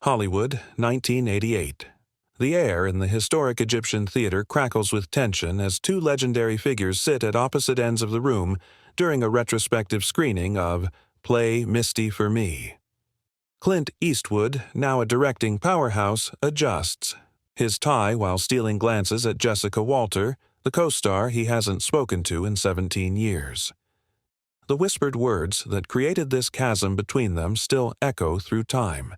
Hollywood, 1988. The air in the historic Egyptian theater crackles with tension as two legendary figures sit at opposite ends of the room during a retrospective screening of Play Misty for Me. Clint Eastwood, now a directing powerhouse, adjusts his tie while stealing glances at Jessica Walter, the co-star he hasn't spoken to in 17 years. The whispered words that created this chasm between them still echo through time,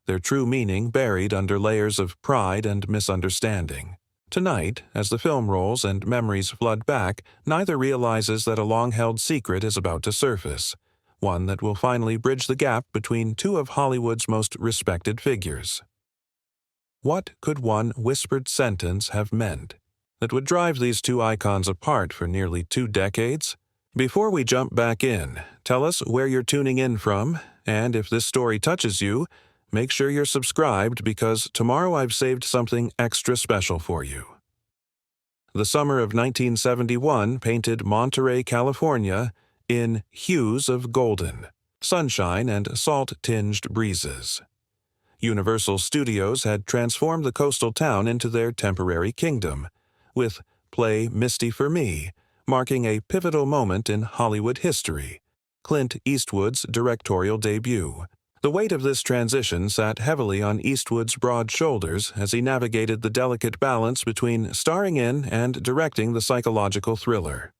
their true meaning buried under layers of pride and misunderstanding. Tonight, as the film rolls and memories flood back, neither realizes that a long-held secret is about to surface, one that will finally bridge the gap between two of Hollywood's most respected figures. What could one whispered sentence have meant that would drive these two icons apart for nearly 2 decades? Before we jump back in, tell us where you're tuning in from, and if this story touches you, make sure you're subscribed because tomorrow I've saved something extra special for you. The summer of 1971 painted Monterey, California, in hues of golden, sunshine and salt-tinged breezes. Universal Studios had transformed the coastal town into their temporary kingdom, with Play Misty for Me marking a pivotal moment in Hollywood history, Clint Eastwood's directorial debut. The weight of this transition sat heavily on Eastwood's broad shoulders as he navigated the delicate balance between starring in and directing the psychological thriller.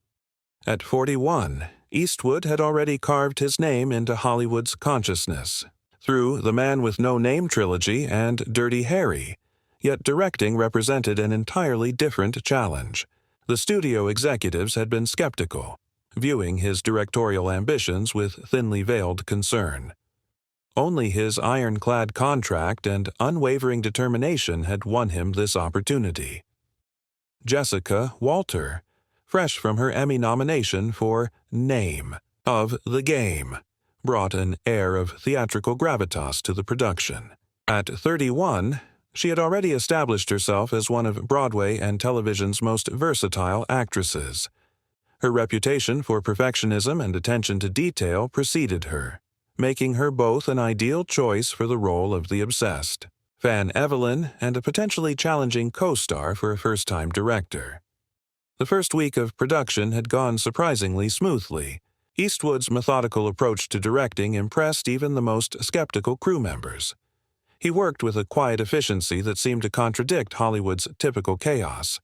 At 41, Eastwood had already carved his name into Hollywood's consciousness through The Man with No Name trilogy and Dirty Harry, yet directing represented an entirely different challenge. The studio executives had been skeptical, viewing his directorial ambitions with thinly veiled concern. Only his ironclad contract and unwavering determination had won him this opportunity. Jessica Walter, fresh from her Emmy nomination for Name of the Game, brought an air of theatrical gravitas to the production. At 31, she had already established herself as one of Broadway and television's most versatile actresses. Her reputation for perfectionism and attention to detail preceded her, making her both an ideal choice for the role of the obsessed Fan Evelyn and a potentially challenging co-star for a first-time director. The first week of production had gone surprisingly smoothly. Eastwood's methodical approach to directing impressed even the most skeptical crew members. He worked with a quiet efficiency that seemed to contradict Hollywood's typical chaos.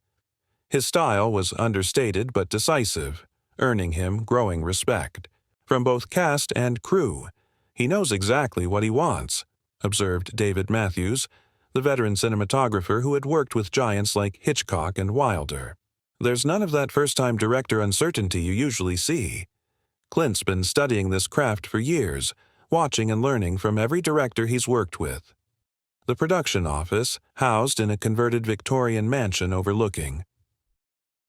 His style was understated but decisive, earning him growing respect from both cast and crew. "He knows exactly what he wants," observed David Matthews, the veteran cinematographer who had worked with giants like Hitchcock and Wilder. "There's none of that first-time director uncertainty you usually see. Clint's been studying this craft for years, watching and learning from every director he's worked with." The production office, housed in a converted Victorian mansion overlooking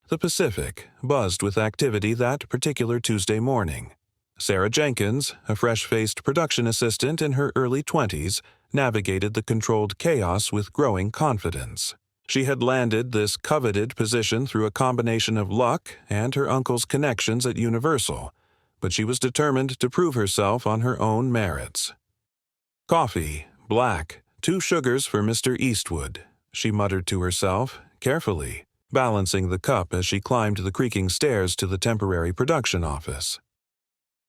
the Pacific, buzzed with activity that particular Tuesday morning. Sarah Jenkins, a fresh-faced production assistant in her early 20s, navigated the controlled chaos with growing confidence. She had landed this coveted position through a combination of luck and her uncle's connections at Universal, but she was determined to prove herself on her own merits. "Coffee, black, 2 sugars for Mr. Eastwood," she muttered to herself, carefully, balancing the cup as she climbed the creaking stairs to the temporary production office.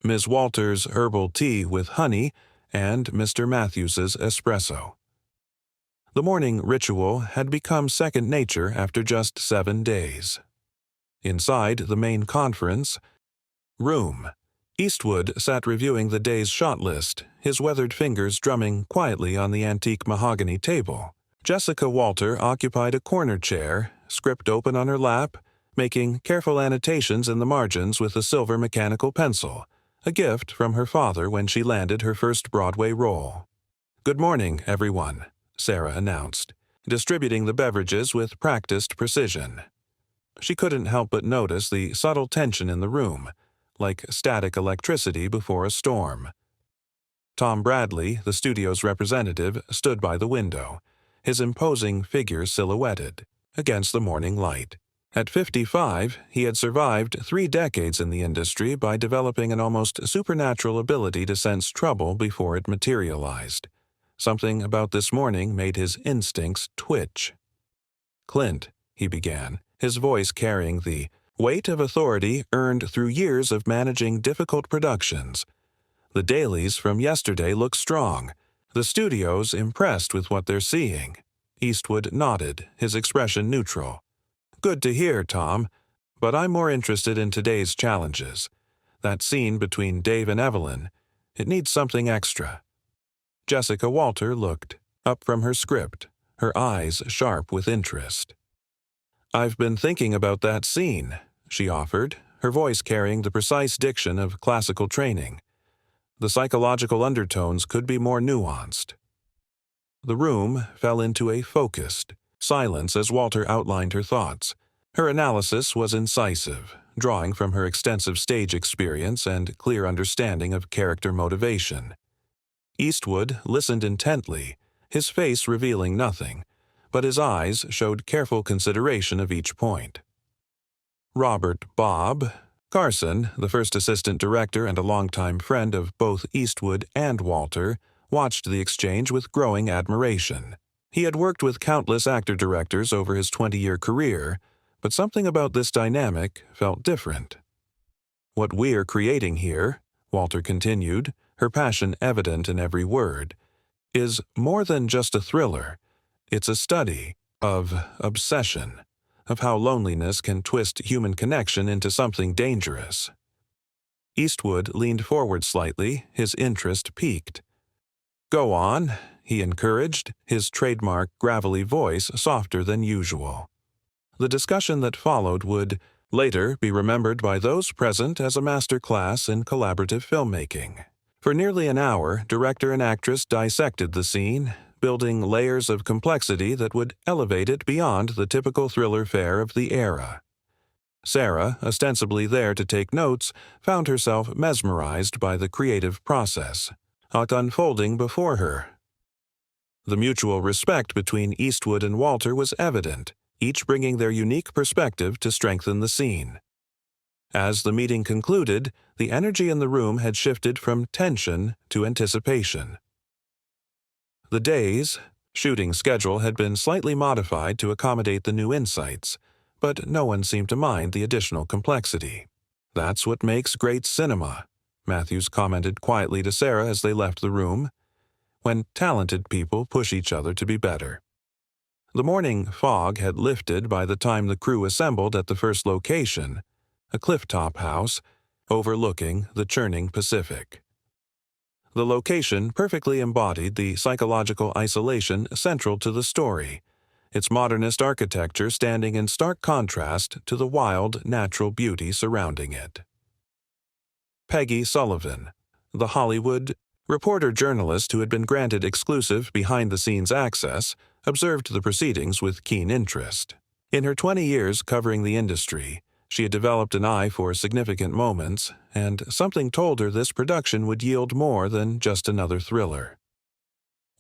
Ms. Walter's herbal tea with honey, and Mr. Matthews's espresso. The morning ritual had become second nature after just 7 days. Inside the main conference room, Eastwood sat reviewing the day's shot list, his weathered fingers drumming quietly on the antique mahogany table. Jessica Walter occupied a corner chair, script open on her lap, making careful annotations in the margins with a silver mechanical pencil, a gift from her father when she landed her first Broadway role. "Good morning, everyone," Sarah announced, distributing the beverages with practiced precision. She couldn't help but notice the subtle tension in the room, like static electricity before a storm. Tom Bradley, the studio's representative, stood by the window, his imposing figure silhouetted against the morning light. At 55, he had survived 3 decades in the industry by developing an almost supernatural ability to sense trouble before it materialized. Something about this morning made his instincts twitch. "Clint," he began, his voice carrying the weight of authority earned through years of managing difficult productions. "The dailies from yesterday look strong. The studio's impressed with what they're seeing." Eastwood nodded, his expression neutral. "Good to hear, Tom. But I'm more interested in today's challenges. That scene between Dave and Evelyn, it needs something extra." Jessica Walter looked up from her script, her eyes sharp with interest. "I've been thinking about that scene," she offered, her voice carrying the precise diction of classical training. "The psychological undertones could be more nuanced." The room fell into a focused silence as Walter outlined her thoughts. Her analysis was incisive, drawing from her extensive stage experience and clear understanding of character motivation. Eastwood listened intently, his face revealing nothing, but his eyes showed careful consideration of each point. Robert "Bob" Carson, the first assistant director and a longtime friend of both Eastwood and Walter, watched the exchange with growing admiration. He had worked with countless actor-directors over his 20-year career, but something about this dynamic felt different. "What we're creating here," Walter continued, her passion evident in every word, "is more than just a thriller. It's a study of obsession, of how loneliness can twist human connection into something dangerous." Eastwood leaned forward slightly, his interest piqued. "Go on," he encouraged, his trademark gravelly voice softer than usual. The discussion that followed would later be remembered by those present as a master class in collaborative filmmaking. For nearly an hour, director and actress dissected the scene, building layers of complexity that would elevate it beyond the typical thriller fare of the era. Sarah, ostensibly there to take notes, found herself mesmerized by the creative process unfolding before her. The mutual respect between Eastwood and Walter was evident, each bringing their unique perspective to strengthen the scene. As the meeting concluded, the energy in the room had shifted from tension to anticipation. The day's shooting schedule had been slightly modified to accommodate the new insights, but no one seemed to mind the additional complexity. "That's what makes great cinema," Matthews commented quietly to Sarah as they left the room, "when talented people push each other to be better." The morning fog had lifted by the time the crew assembled at the first location, a clifftop house overlooking the churning Pacific. The location perfectly embodied the psychological isolation central to the story, its modernist architecture standing in stark contrast to the wild, natural beauty surrounding it. Peggy Sullivan, the Hollywood reporter-journalist who had been granted exclusive behind-the-scenes access, observed the proceedings with keen interest. In her 20 years covering the industry, she had developed an eye for significant moments, and something told her this production would yield more than just another thriller.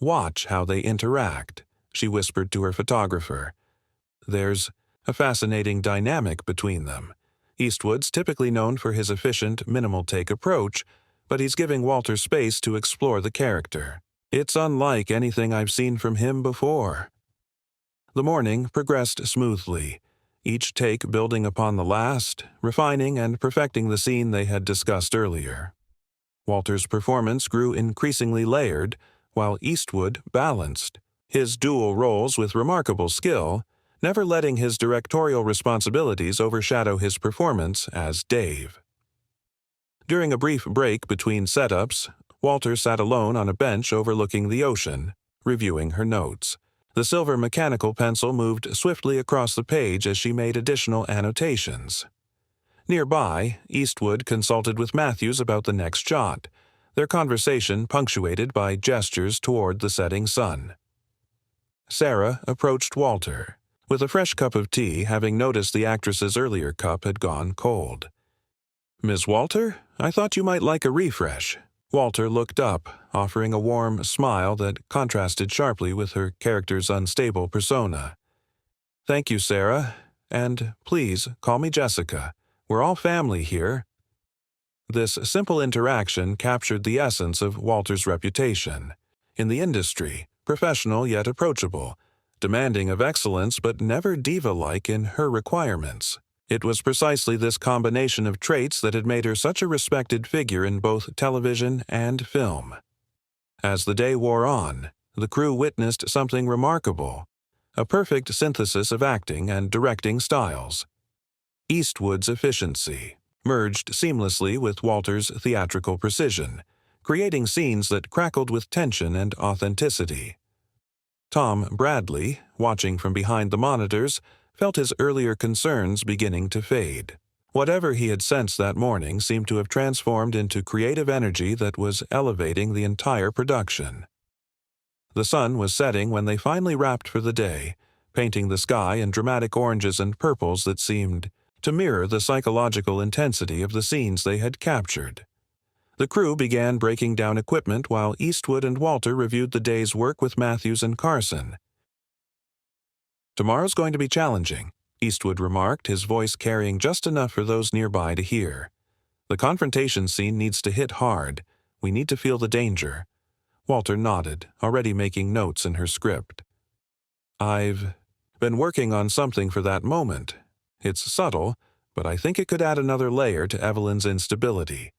"Watch how they interact," she whispered to her photographer. "There's a fascinating dynamic between them. Eastwood's typically known for his efficient, minimal-take approach, but he's giving Walter space to explore the character. It's unlike anything I've seen from him before." The morning progressed smoothly, each take building upon the last, refining and perfecting the scene they had discussed earlier. Walter's performance grew increasingly layered, while Eastwood balanced his dual roles with remarkable skill, never letting his directorial responsibilities overshadow his performance as Dave. During a brief break between setups, Walter sat alone on a bench overlooking the ocean, reviewing her notes. The silver mechanical pencil moved swiftly across the page as she made additional annotations. Nearby, Eastwood consulted with Matthews about the next shot, their conversation punctuated by gestures toward the setting sun. Sarah approached Walter, with a fresh cup of tea, having noticed the actress's earlier cup had gone cold. "Miss Walter, I thought you might like a refresh." Walter looked up, offering a warm smile that contrasted sharply with her character's unstable persona. "Thank you, Sarah, and please call me Jessica. We're all family here." This simple interaction captured the essence of Walter's reputation. In the industry, professional yet approachable, demanding of excellence but never diva-like in her requirements. It was precisely this combination of traits that had made her such a respected figure in both television and film. As the day wore on, the crew witnessed something remarkable, a perfect synthesis of acting and directing styles. Eastwood's efficiency merged seamlessly with Walter's theatrical precision, creating scenes that crackled with tension and authenticity. Tom Bradley, watching from behind the monitors, felt his earlier concerns beginning to fade. Whatever he had sensed that morning seemed to have transformed into creative energy that was elevating the entire production. The sun was setting when they finally wrapped for the day, painting the sky in dramatic oranges and purples that seemed to mirror the psychological intensity of the scenes they had captured. The crew began breaking down equipment while Eastwood and Walter reviewed the day's work with Matthews and Carson. "Tomorrow's going to be challenging," Eastwood remarked, his voice carrying just enough for those nearby to hear. "The confrontation scene needs to hit hard. We need to feel the danger." Walter nodded, already making notes in her script. "I've been working on something for that moment. It's subtle, but I think it could add another layer to Evelyn's instability."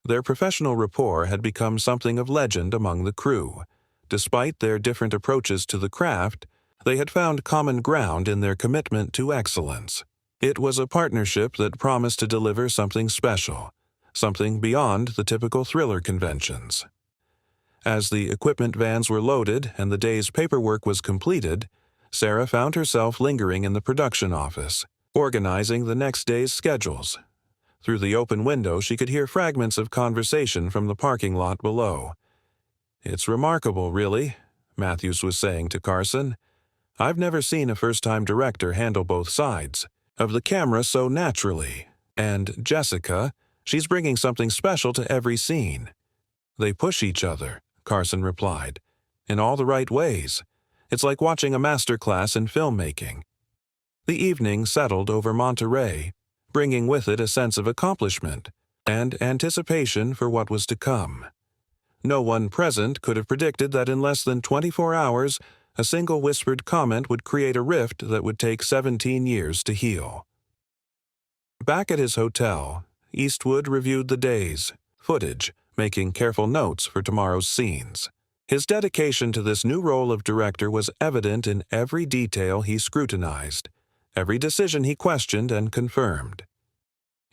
Their professional rapport had become something of legend among the crew. Despite their different approaches to the craft, they had found common ground in their commitment to excellence. It was a partnership that promised to deliver something special, something beyond the typical thriller conventions. As the equipment vans were loaded and the day's paperwork was completed, Sarah found herself lingering in the production office, organizing the next day's schedules. Through the open window, she could hear fragments of conversation from the parking lot below. "It's remarkable, really," Matthews was saying to Carson. "I've never seen a first-time director handle both sides of the camera so naturally. And Jessica, she's bringing something special to every scene." "They push each other," Carson replied, "in all the right ways. It's like watching a master class in filmmaking." The evening settled over Monterey, bringing with it a sense of accomplishment and anticipation for what was to come. No one present could have predicted that in less than 24 hours, a single whispered comment would create a rift that would take 17 years to heal. Back at his hotel, Eastwood reviewed the day's footage, making careful notes for tomorrow's scenes. His dedication to this new role of director was evident in every detail he scrutinized, every decision he questioned and confirmed.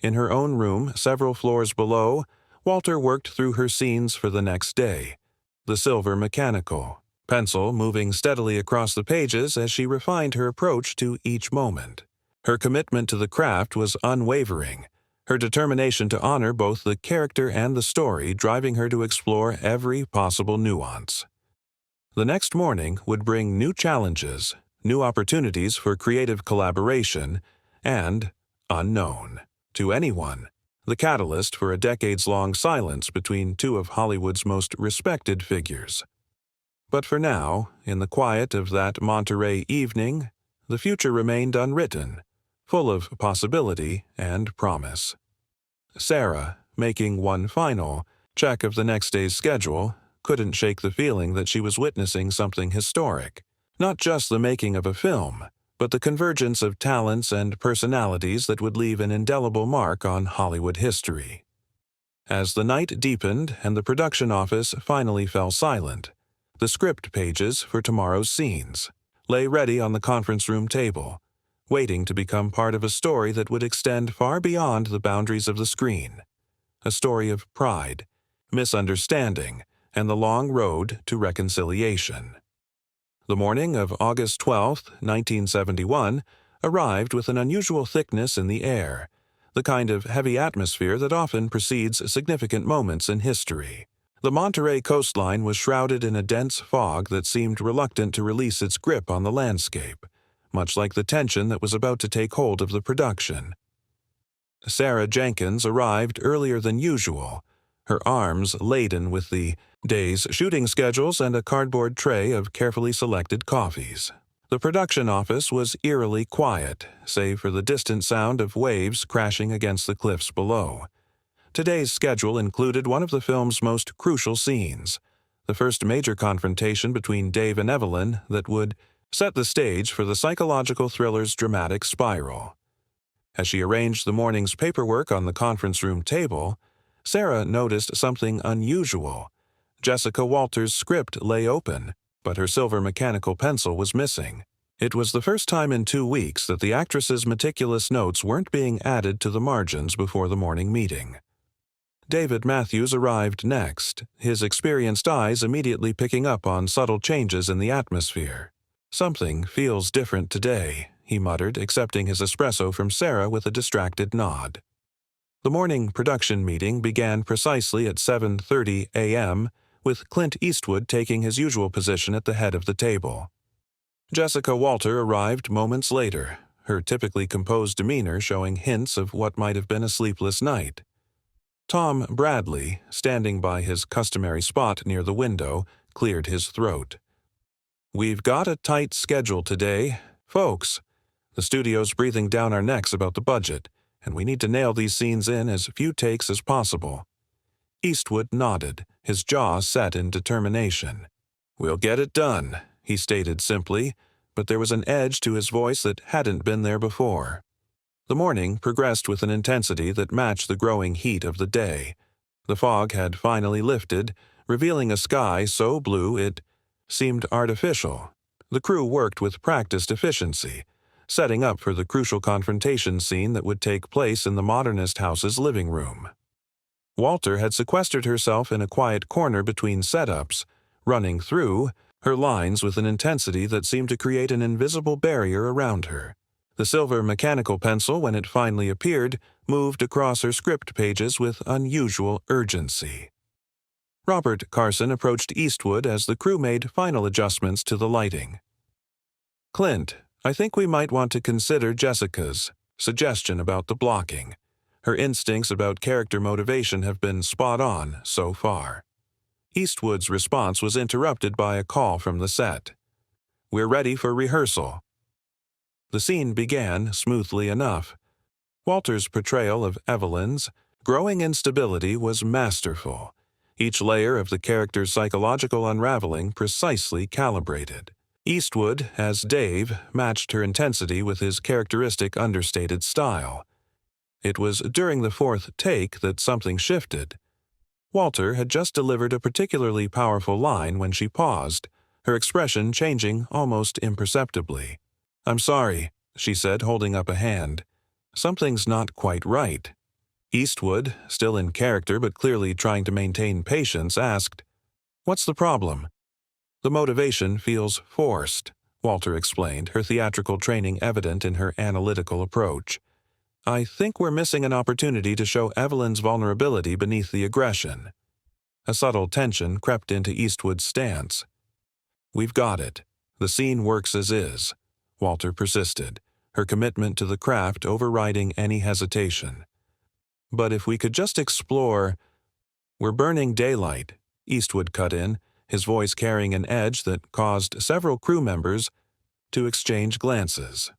In her own room, several floors below, Walter worked through her scenes for the next day, the silver mechanical, pencil moving steadily across the pages as she refined her approach to each moment. Her commitment to the craft was unwavering, her determination to honor both the character and the story driving her to explore every possible nuance. The next morning would bring new challenges, new opportunities for creative collaboration, and, unknown to anyone, the catalyst for a decades-long silence between two of Hollywood's most respected figures. But for now, in the quiet of that Monterey evening, the future remained unwritten, full of possibility and promise. Sarah, making one final check of the next day's schedule, couldn't shake the feeling that she was witnessing something historic. Not just the making of a film, but the convergence of talents and personalities that would leave an indelible mark on Hollywood history. As the night deepened and the production office finally fell silent, the script pages for tomorrow's scenes lay ready on the conference room table, waiting to become part of a story that would extend far beyond the boundaries of the screen. A story of pride, misunderstanding, and the long road to reconciliation. The morning of August 12, 1971, arrived with an unusual thickness in the air, the kind of heavy atmosphere that often precedes significant moments in history. The Monterey coastline was shrouded in a dense fog that seemed reluctant to release its grip on the landscape, much like the tension that was about to take hold of the production. Sarah Jenkins arrived earlier than usual, her arms laden with the day's shooting schedules and a cardboard tray of carefully selected coffees. The production office was eerily quiet, save for the distant sound of waves crashing against the cliffs below. Today's schedule included one of the film's most crucial scenes, the first major confrontation between Dave and Evelyn that would set the stage for the psychological thriller's dramatic spiral. As she arranged the morning's paperwork on the conference room table, Sarah noticed something unusual. Jessica Walters' script lay open, but her silver mechanical pencil was missing. It was the first time in 2 weeks that the actress's meticulous notes weren't being added to the margins before the morning meeting. David Matthews arrived next, his experienced eyes immediately picking up on subtle changes in the atmosphere. "Something feels different today," he muttered, accepting his espresso from Sarah with a distracted nod. The morning production meeting began precisely at 7:30 a.m., with Clint Eastwood taking his usual position at the head of the table. Jessica Walter arrived moments later, her typically composed demeanor showing hints of what might have been a sleepless night. Tom Bradley, standing by his customary spot near the window, cleared his throat. "We've got a tight schedule today, folks. The studio's breathing down our necks about the budget, and we need to nail these scenes in as few takes as possible." Eastwood nodded, his jaw set in determination. "We'll get it done," he stated simply, but there was an edge to his voice that hadn't been there before. The morning progressed with an intensity that matched the growing heat of the day. The fog had finally lifted, revealing a sky so blue it seemed artificial. The crew worked with practiced efficiency, setting up for the crucial confrontation scene that would take place in the modernist house's living room. Walter had sequestered herself in a quiet corner between setups, running through her lines with an intensity that seemed to create an invisible barrier around her. The silver mechanical pencil, when it finally appeared, moved across her script pages with unusual urgency. Robert Carson approached Eastwood as the crew made final adjustments to the lighting. "Clint, I think we might want to consider Jessica's suggestion about the blocking. Her instincts about character motivation have been spot on so far." Eastwood's response was interrupted by a call from the set. "We're ready for rehearsal." The scene began smoothly enough. Walter's portrayal of Evelyn's growing instability was masterful, each layer of the character's psychological unraveling precisely calibrated. Eastwood, as Dave, matched her intensity with his characteristic understated style. It was during the fourth take that something shifted. Walter had just delivered a particularly powerful line when she paused, her expression changing almost imperceptibly. "I'm sorry," she said, holding up a hand. "Something's not quite right." Eastwood, still in character but clearly trying to maintain patience, asked, "What's the problem?" "The motivation feels forced," Walter explained, her theatrical training evident in her analytical approach. "I think we're missing an opportunity to show Evelyn's vulnerability beneath the aggression." A subtle tension crept into Eastwood's stance. "We've got it. The scene works as is," Walter persisted, her commitment to the craft overriding any hesitation. "But if we could just explore—" "We're burning daylight," Eastwood cut in, his voice carrying an edge that caused several crew members to exchange glances.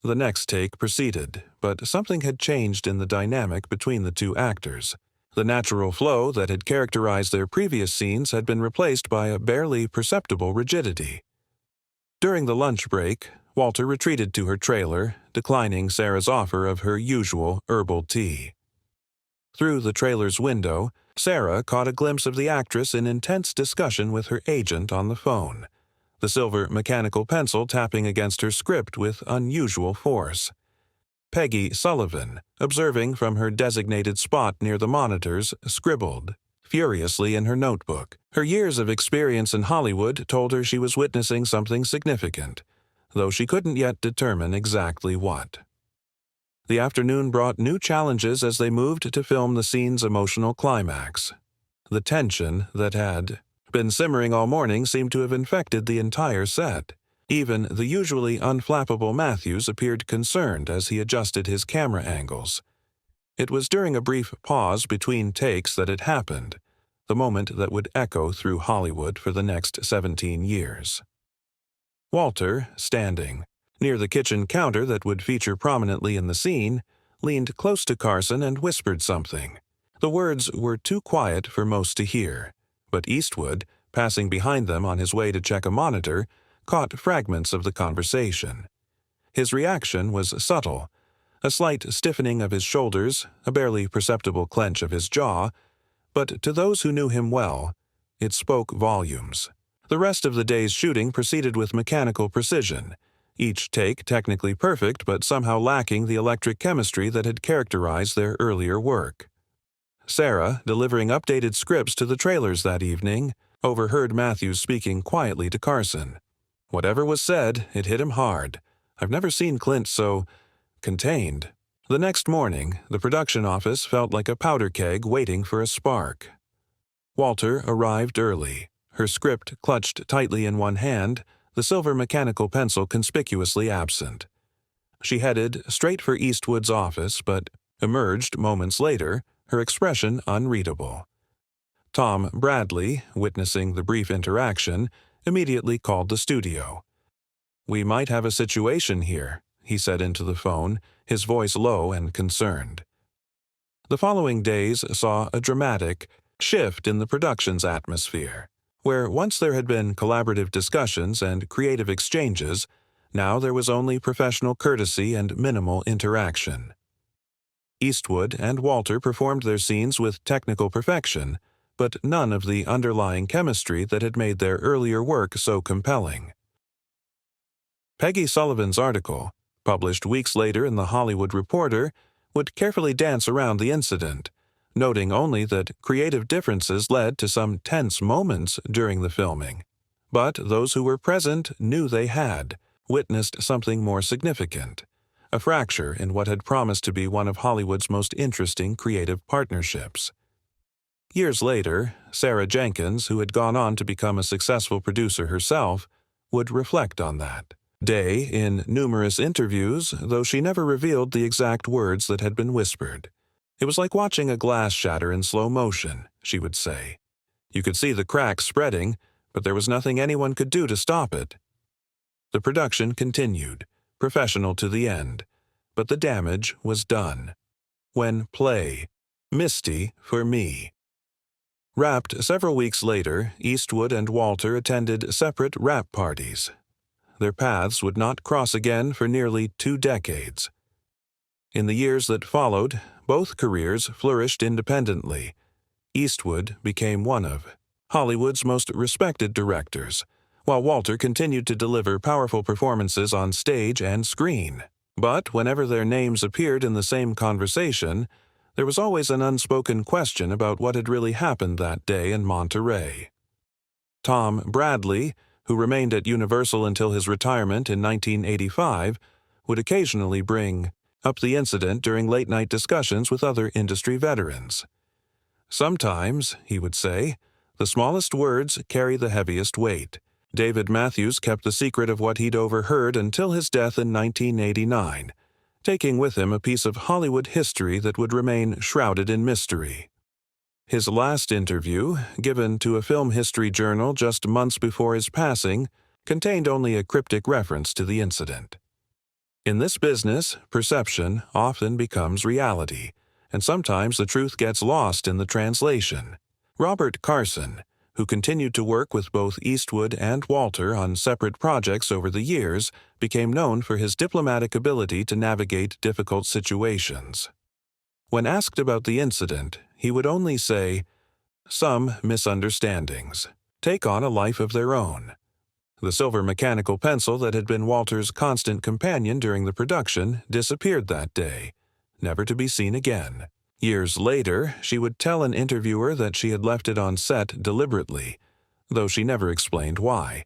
The next take proceeded, but something had changed in the dynamic between the two actors. The natural flow that had characterized their previous scenes had been replaced by a barely perceptible rigidity. During the lunch break, Walter retreated to her trailer, declining Sarah's offer of her usual herbal tea. Through the trailer's window, Sarah caught a glimpse of the actress in intense discussion with her agent on the phone, the silver mechanical pencil tapping against her script with unusual force. Peggy Sullivan, observing from her designated spot near the monitors, scribbled furiously in her notebook. Her years of experience in Hollywood told her she was witnessing something significant, though she couldn't yet determine exactly what. The afternoon brought new challenges as they moved to film the scene's emotional climax. The tension that had been simmering all morning seemed to have infected the entire set. Even the usually unflappable Matthews appeared concerned as he adjusted his camera angles. It was during a brief pause between takes that it happened, the moment that would echo through Hollywood for the next 17 years. Walter, standing near the kitchen counter that would feature prominently in the scene, leaned close to Carson and whispered something. The words were too quiet for most to hear, but Eastwood, passing behind them on his way to check a monitor, caught fragments of the conversation. His reaction was subtle, a slight stiffening of his shoulders, a barely perceptible clench of his jaw, but to those who knew him well, it spoke volumes. The rest of the day's shooting proceeded with mechanical precision, each take technically perfect but somehow lacking the electric chemistry that had characterized their earlier work. Sarah, delivering updated scripts to the trailers that evening, overheard Matthews speaking quietly to Carson. Whatever was said, it hit him hard. I've never seen Clint so contained. The next morning, the production office felt like a powder keg waiting for a spark. Walter arrived early, her script clutched tightly in one hand, the silver mechanical pencil conspicuously absent. She headed straight for Eastwood's office, but emerged moments later, her expression unreadable. Tom Bradley, witnessing the brief interaction, immediately called the studio. "We might have a situation here," he said into the phone, his voice low and concerned. The following days saw a dramatic shift in the production's atmosphere. Where once there had been collaborative discussions and creative exchanges, now there was only professional courtesy and minimal interaction. Eastwood and Walter performed their scenes with technical perfection, but none of the underlying chemistry that had made their earlier work so compelling. Peggy Sullivan's article, published weeks later in The Hollywood Reporter, would carefully dance around the incident, noting only that creative differences led to some tense moments during the filming. But those who were present knew they had witnessed something more significant, a fracture in what had promised to be one of Hollywood's most interesting creative partnerships. Years later, Sarah Jenkins, who had gone on to become a successful producer herself, would reflect on that day in numerous interviews, though she never revealed the exact words that had been whispered. "It was like watching a glass shatter in slow motion," she would say. "You could see the cracks spreading, but there was nothing anyone could do to stop it." The production continued, professional to the end, but the damage was done. When play, Misty for me. Wrapped several weeks later, Eastwood and Walter attended separate wrap parties. Their paths would not cross again for nearly 2 decades. In the years that followed, both careers flourished independently. Eastwood became one of Hollywood's most respected directors, while Walter continued to deliver powerful performances on stage and screen. But whenever their names appeared in the same conversation, there was always an unspoken question about what had really happened that day in Monterey. Tom Bradley, who remained at Universal until his retirement in 1985, would occasionally bring up the incident during late-night discussions with other industry veterans. "Sometimes," he would say, "the smallest words carry the heaviest weight." David Matthews kept the secret of what he'd overheard until his death in 1989, taking with him a piece of Hollywood history that would remain shrouded in mystery. His last interview, given to a film history journal just months before his passing, contained only a cryptic reference to the incident. In this business, perception often becomes reality, and sometimes the truth gets lost in the translation. Robert Carson, who continued to work with both Eastwood and Walter on separate projects over the years, became known for his diplomatic ability to navigate difficult situations. When asked about the incident, he would only say, "Some misunderstandings take on a life of their own." The silver mechanical pencil that had been Walter's constant companion during the production disappeared that day, never to be seen again. Years later, she would tell an interviewer that she had left it on set deliberately, though she never explained why.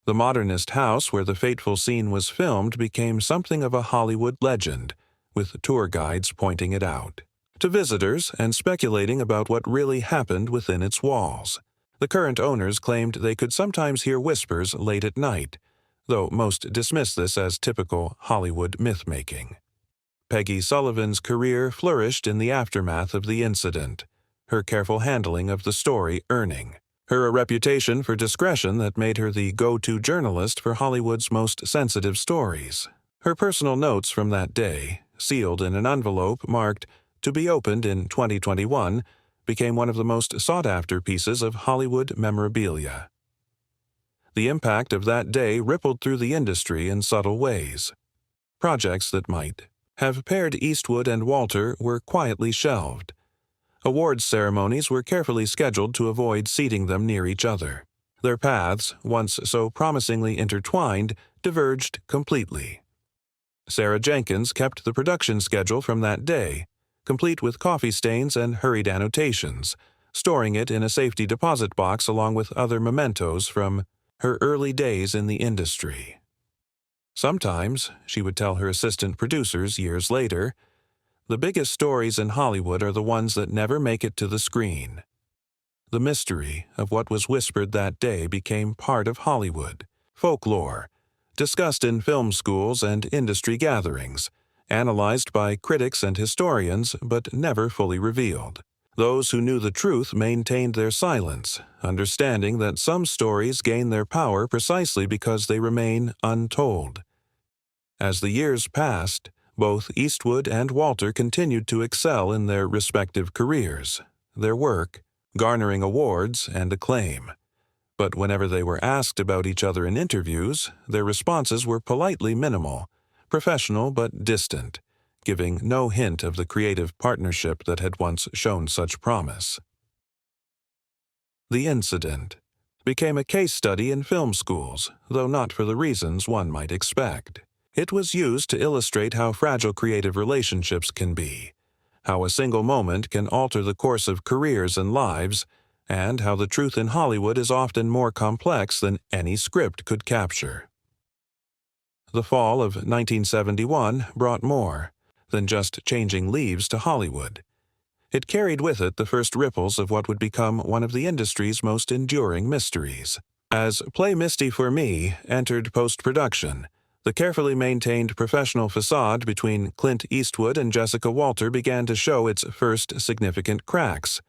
The modernist house where the fateful scene was filmed became something of a Hollywood legend, with tour guides pointing it out to visitors and speculating about what really happened within its walls. The current owners claimed they could sometimes hear whispers late at night, though most dismissed this as typical Hollywood myth-making. Peggy Sullivan's career flourished in the aftermath of the incident, her careful handling of the story earning her a reputation for discretion that made her the go-to journalist for Hollywood's most sensitive stories. Her personal notes from that day, sealed in an envelope marked "to be opened in 2021," became one of the most sought-after pieces of Hollywood memorabilia. The impact of that day rippled through the industry in subtle ways. Projects that might have paired Eastwood and Walter were quietly shelved. Awards ceremonies were carefully scheduled to avoid seating them near each other. Their paths, once so promisingly intertwined, diverged completely. Sarah Jenkins kept the production schedule from that day, complete with coffee stains and hurried annotations, storing it in a safety deposit box along with other mementos from her early days in the industry. Sometimes, she would tell her assistant producers years later, the biggest stories in Hollywood are the ones that never make it to the screen. The mystery of what was whispered that day became part of Hollywood, folklore, discussed in film schools and industry gatherings, analyzed by critics and historians but never fully revealed. Those who knew the truth maintained their silence, understanding that some stories gain their power precisely because they remain untold. As the years passed, both Eastwood and Walter continued to excel in their respective careers, their work garnering awards and acclaim. But whenever they were asked about each other in interviews, their responses were politely minimal, professional but distant, giving no hint of the creative partnership that had once shown such promise. The incident became a case study in film schools, though not for the reasons one might expect. It was used to illustrate how fragile creative relationships can be, how a single moment can alter the course of careers and lives, and how the truth in Hollywood is often more complex than any script could capture. The fall of 1971 brought more than just changing leaves to Hollywood. It carried with it the first ripples of what would become one of the industry's most enduring mysteries. As Play Misty for Me entered post-production, the carefully maintained professional facade between Clint Eastwood and Jessica Walter began to show its first significant cracks.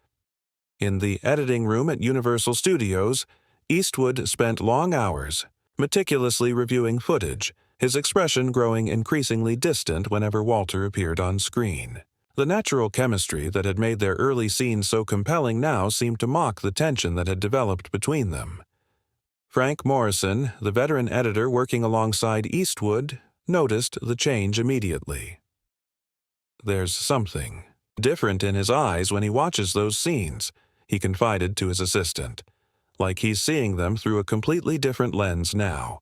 In the editing room at Universal Studios, Eastwood spent long hours, meticulously reviewing footage, his expression growing increasingly distant whenever Walter appeared on screen. The natural chemistry that had made their early scenes so compelling now seemed to mock the tension that had developed between them. Frank Morrison, the veteran editor working alongside Eastwood, noticed the change immediately. "There's something different in his eyes when he watches those scenes," he confided to his assistant, "like he's seeing them through a completely different lens now."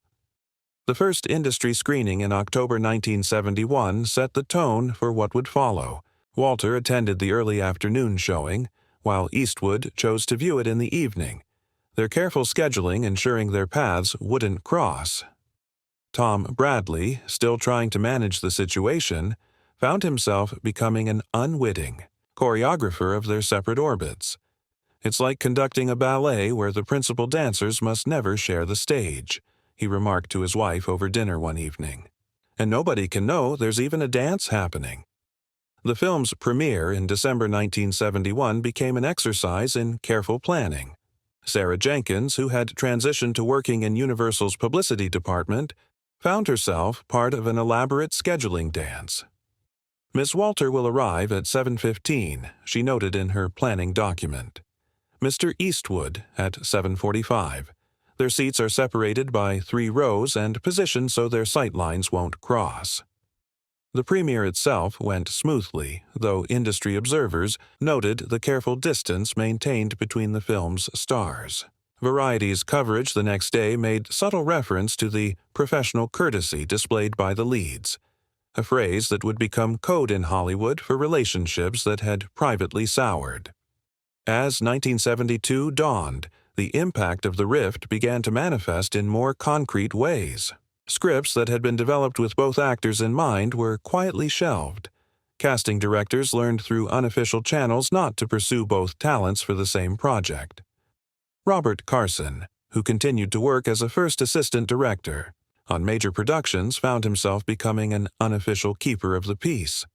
The first industry screening in October 1971 set the tone for what would follow. Walter attended the early afternoon showing, while Eastwood chose to view it in the evening, their careful scheduling ensuring their paths wouldn't cross. Tom Bradley, still trying to manage the situation, found himself becoming an unwitting choreographer of their separate orbits. "It's like conducting a ballet where the principal dancers must never share the stage," he remarked to his wife over dinner one evening. "And nobody can know there's even a dance happening." The film's premiere in December 1971 became an exercise in careful planning. Sarah Jenkins, who had transitioned to working in Universal's publicity department, found herself part of an elaborate scheduling dance. "Miss Walter will arrive at 7:15, she noted in her planning document. "Mr. Eastwood at 7:45. Their seats are separated by 3 rows and positioned so their sight lines won't cross." The premiere itself went smoothly, though industry observers noted the careful distance maintained between the film's stars. Variety's coverage the next day made subtle reference to the professional courtesy displayed by the leads, a phrase that would become code in Hollywood for relationships that had privately soured. As 1972 dawned, the impact of the rift began to manifest in more concrete ways. Scripts that had been developed with both actors in mind were quietly shelved. Casting directors learned through unofficial channels not to pursue both talents for the same project. Robert Carson, who continued to work as a first assistant director on major productions, found himself becoming an unofficial keeper of the peace.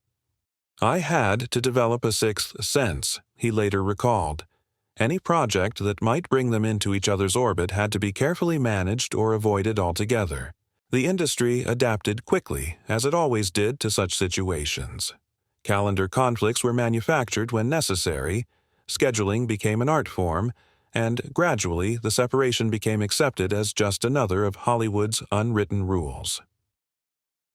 "I had to develop a sixth sense," he later recalled. "Any project that might bring them into each other's orbit had to be carefully managed or avoided altogether." The industry adapted quickly, as it always did, to such situations. Calendar conflicts were manufactured when necessary, scheduling became an art form, and gradually the separation became accepted as just another of Hollywood's unwritten rules.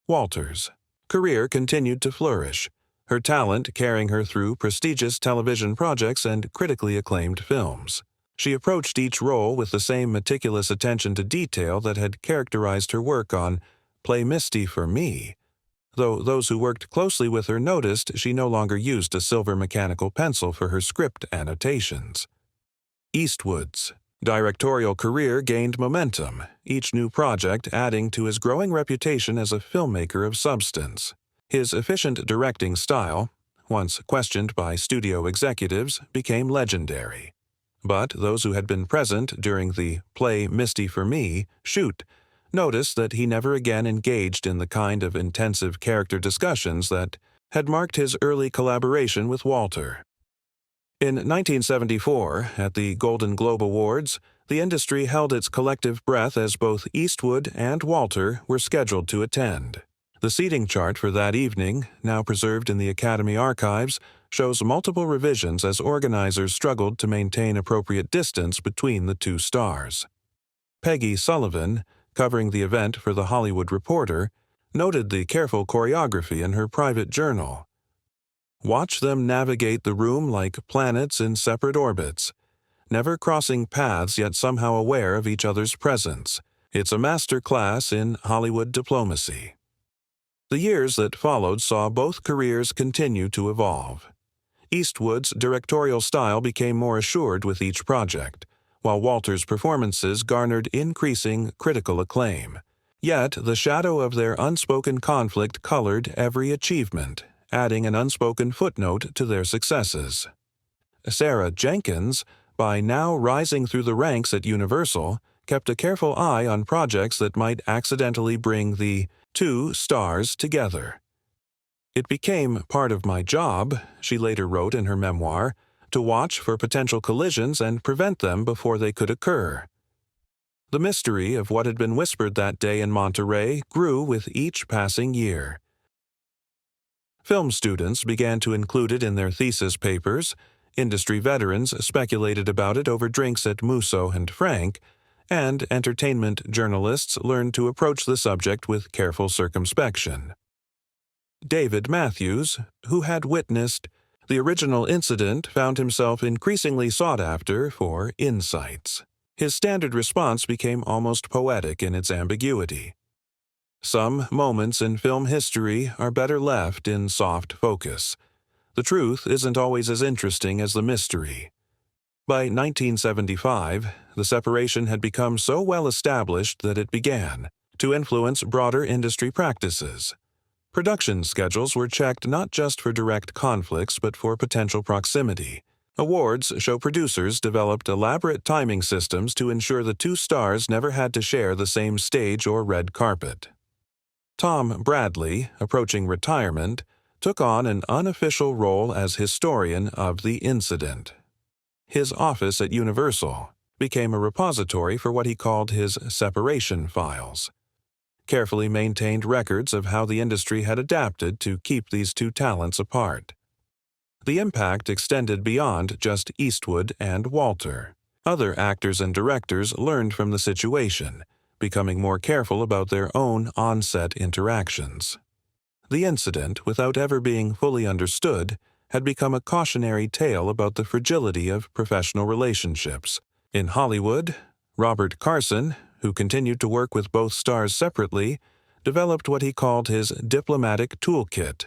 Walters' career continued to flourish, her talent carrying her through prestigious television projects and critically acclaimed films. She approached each role with the same meticulous attention to detail that had characterized her work on Play Misty for Me, though those who worked closely with her noticed she no longer used a silver mechanical pencil for her script annotations. Eastwood's directorial career gained momentum, each new project adding to his growing reputation as a filmmaker of substance. His efficient directing style, once questioned by studio executives, became legendary. But those who had been present during the Play Misty for Me shoot noticed that he never again engaged in the kind of intensive character discussions that had marked his early collaboration with Walter. In 1974, at the Golden Globe Awards, the industry held its collective breath as both Eastwood and Walter were scheduled to attend. The seating chart for that evening, now preserved in the Academy archives, shows multiple revisions as organizers struggled to maintain appropriate distance between the two stars. Peggy Sullivan, covering the event for The Hollywood Reporter, noted the careful choreography in her private journal. Watch them navigate the room like planets in separate orbits, never crossing paths yet somehow aware of each other's presence. It's a master class in Hollywood diplomacy. The years that followed saw both careers continue to evolve. Eastwood's directorial style became more assured with each project, while Walter's performances garnered increasing critical acclaim. Yet the shadow of their unspoken conflict colored every achievement, adding an unspoken footnote to their successes. Sarah Jenkins, by now rising through the ranks at Universal, kept a careful eye on projects that might accidentally bring the two stars together. It became part of my job, she later wrote in her memoir, to watch for potential collisions and prevent them before they could occur. The mystery of what had been whispered that day in Monterey grew with each passing year. Film students began to include it in their thesis papers, industry veterans speculated about it over drinks at Musso and Frank, and entertainment journalists learned to approach the subject with careful circumspection. David Matthews, who had witnessed the original incident, found himself increasingly sought after for insights. His standard response became almost poetic in its ambiguity. Some moments in film history are better left in soft focus. The truth isn't always as interesting as the mystery. By 1975, the separation had become so well established that it began to influence broader industry practices. Production schedules were checked not just for direct conflicts but for potential proximity. Awards show producers developed elaborate timing systems to ensure the two stars never had to share the same stage or red carpet. Tom Bradley, approaching retirement, took on an unofficial role as historian of the incident. His office at Universal became a repository for what he called his separation files, carefully maintained records of how the industry had adapted to keep these two talents apart. The impact extended beyond just Eastwood and Walter. Other actors and directors learned from the situation, becoming more careful about their own on-set interactions. The incident, without ever being fully understood, had become a cautionary tale about the fragility of professional relationships. In Hollywood, Robert Carson, who continued to work with both stars separately, developed what he called his diplomatic toolkit,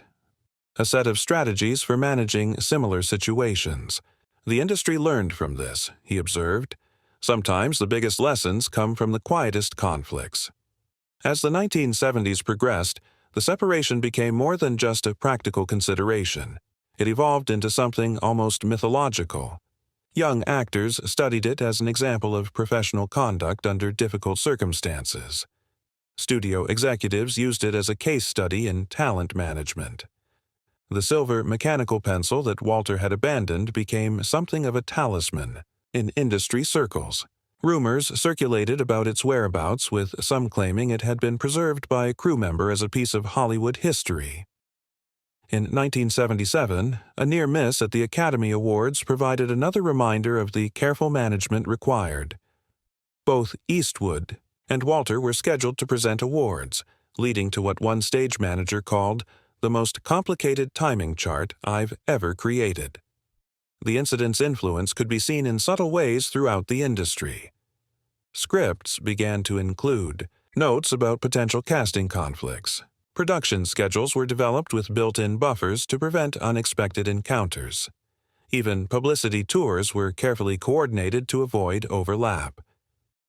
a set of strategies for managing similar situations. The industry learned from this, he observed. Sometimes the biggest lessons come from the quietest conflicts. As the 1970s progressed, the separation became more than just a practical consideration. It evolved into something almost mythological. Young actors studied it as an example of professional conduct under difficult circumstances. Studio executives used it as a case study in talent management. The silver mechanical pencil that Walter had abandoned became something of a talisman in industry circles. Rumors circulated about its whereabouts, with some claiming it had been preserved by a crew member as a piece of Hollywood history. In 1977, a near miss at the Academy Awards provided another reminder of the careful management required. Both Eastwood and Walter were scheduled to present awards, leading to what one stage manager called the most complicated timing chart I've ever created. The incident's influence could be seen in subtle ways throughout the industry. Scripts began to include notes about potential casting conflicts. Production schedules were developed with built-in buffers to prevent unexpected encounters. Even publicity tours were carefully coordinated to avoid overlap.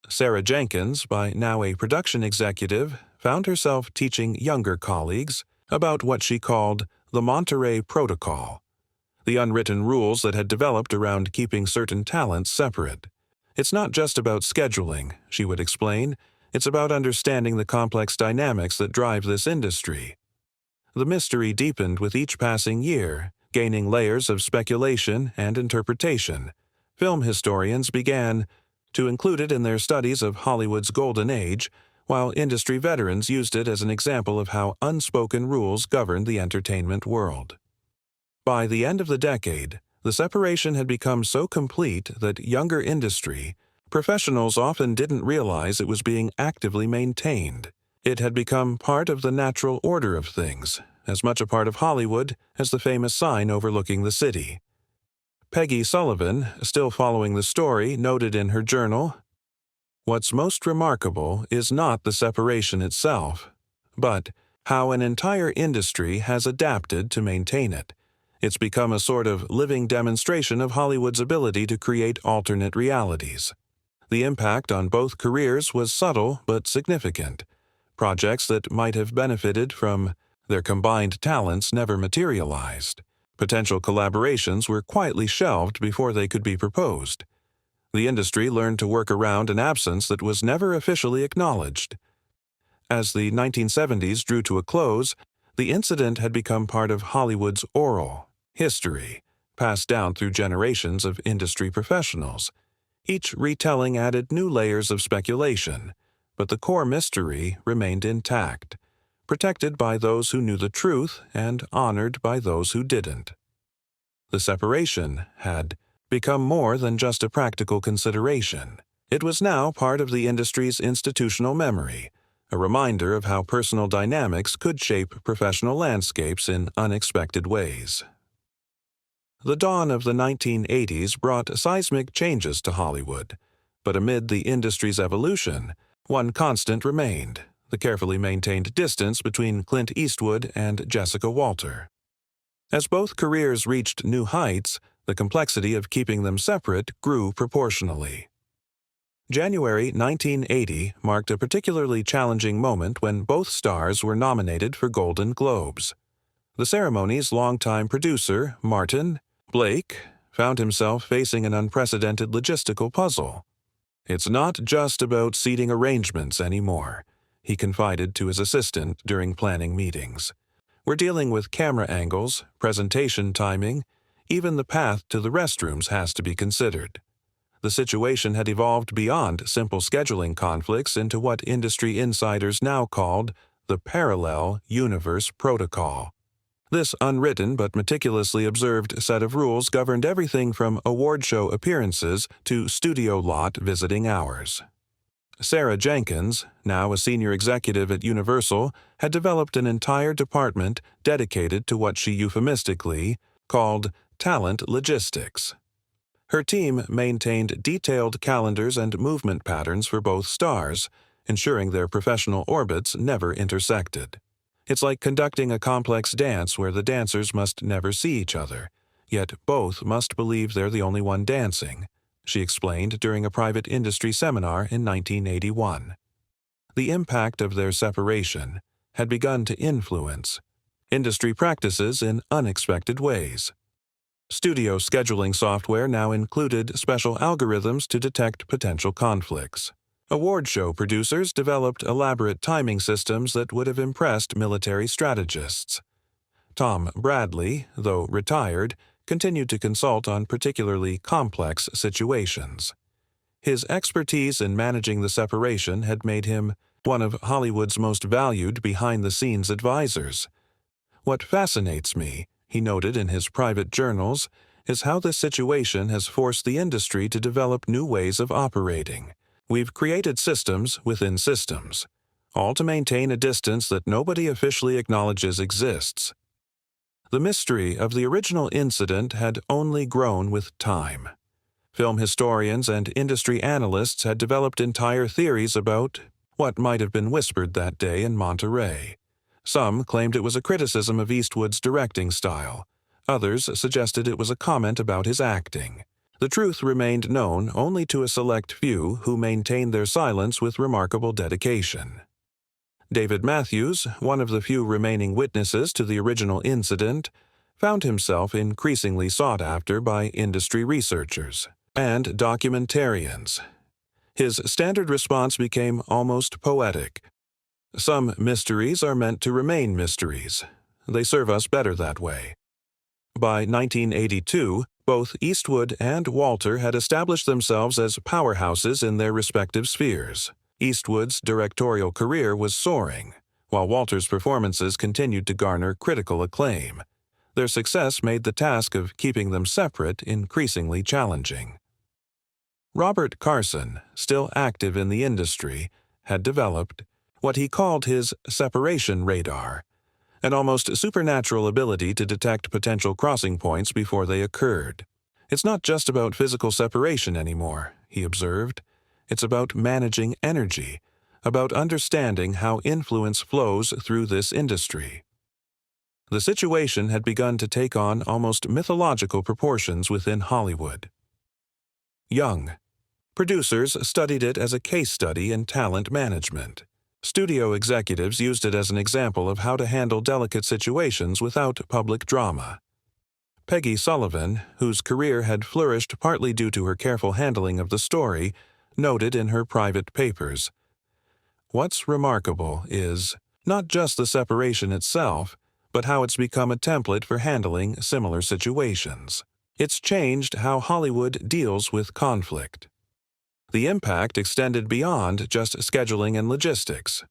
Sarah Jenkins, by now a production executive, found herself teaching younger colleagues about what she called the Monterey Protocol, the unwritten rules that had developed around keeping certain talents separate. It's not just about scheduling, she would explain. It's about understanding the complex dynamics that drive this industry. The mystery deepened with each passing year, gaining layers of speculation and interpretation. Film historians began to include it in their studies of Hollywood's golden age, while industry veterans used it as an example of how unspoken rules governed the entertainment world. By the end of the decade, the separation had become so complete that younger industry professionals often didn't realize it was being actively maintained. It had become part of the natural order of things, as much a part of Hollywood as the famous sign overlooking the city. Peggy Sullivan, still following the story, noted in her journal, "What's most remarkable is not the separation itself, but how an entire industry has adapted to maintain it. It's become a sort of living demonstration of Hollywood's ability to create alternate realities." The impact on both careers was subtle but significant. Projects that might have benefited from their combined talents never materialized. Potential collaborations were quietly shelved before they could be proposed. The industry learned to work around an absence that was never officially acknowledged. As the 1970s drew to a close, the incident had become part of Hollywood's oral history, passed down through generations of industry professionals. Each retelling added new layers of speculation, but the core mystery remained intact, protected by those who knew the truth and honored by those who didn't. The separation had become more than just a practical consideration. It was now part of the industry's institutional memory, a reminder of how personal dynamics could shape professional landscapes in unexpected ways. The dawn of the 1980s brought seismic changes to Hollywood, but amid the industry's evolution, one constant remained: the carefully maintained distance between Clint Eastwood and Jessica Walter. As both careers reached new heights, the complexity of keeping them separate grew proportionally. January 1980 marked a particularly challenging moment when both stars were nominated for Golden Globes. The ceremony's longtime producer, Martin Blake, found himself facing an unprecedented logistical puzzle. "It's not just about seating arrangements anymore," he confided to his assistant during planning meetings. "We're dealing with camera angles, presentation timing, even the path to the restrooms has to be considered." The situation had evolved beyond simple scheduling conflicts into what industry insiders now called the Parallel Universe Protocol. This unwritten but meticulously observed set of rules governed everything from award show appearances to studio lot visiting hours. Sarah Jenkins, now a senior executive at Universal, had developed an entire department dedicated to what she euphemistically called talent logistics. Her team maintained detailed calendars and movement patterns for both stars, ensuring their professional orbits never intersected. It's like conducting a complex dance where the dancers must never see each other, yet both must believe they're the only one dancing, she explained during a private industry seminar in 1981. The impact of their separation had begun to influence industry practices in unexpected ways. Studio scheduling software now included special algorithms to detect potential conflicts. Award show producers developed elaborate timing systems that would have impressed military strategists. Tom Bradley, though retired, continued to consult on particularly complex situations. His expertise in managing the separation had made him one of Hollywood's most valued behind-the-scenes advisors. "What fascinates me," he noted in his private journals, "is how this situation has forced the industry to develop new ways of operating. We've created systems within systems, all to maintain a distance that nobody officially acknowledges exists." The mystery of the original incident had only grown with time. Film historians and industry analysts had developed entire theories about what might have been whispered that day in Monterey. Some claimed it was a criticism of Eastwood's directing style. Others suggested it was a comment about his acting. The truth remained known only to a select few who maintained their silence with remarkable dedication. David Matthews, one of the few remaining witnesses to the original incident, found himself increasingly sought after by industry researchers and documentarians. His standard response became almost poetic. "Some mysteries are meant to remain mysteries. They serve us better that way." By 1982, both Eastwood and Walter had established themselves as powerhouses in their respective spheres. Eastwood's directorial career was soaring, while Walter's performances continued to garner critical acclaim. Their success made the task of keeping them separate increasingly challenging. Robert Carson, still active in the industry, had developed what he called his separation radar, an almost supernatural ability to detect potential crossing points before they occurred. "It's not just about physical separation anymore," he observed. "It's about managing energy, about understanding how influence flows through this industry." The situation had begun to take on almost mythological proportions within Hollywood. Young. Producers studied it as a case study in talent management. Studio executives used it as an example of how to handle delicate situations without public drama. Peggy Sullivan, whose career had flourished partly due to her careful handling of the story, noted in her private papers, "What's remarkable is not just the separation itself, but how it's become a template for handling similar situations. It's changed how Hollywood deals with conflict." The impact extended beyond just scheduling and logistics.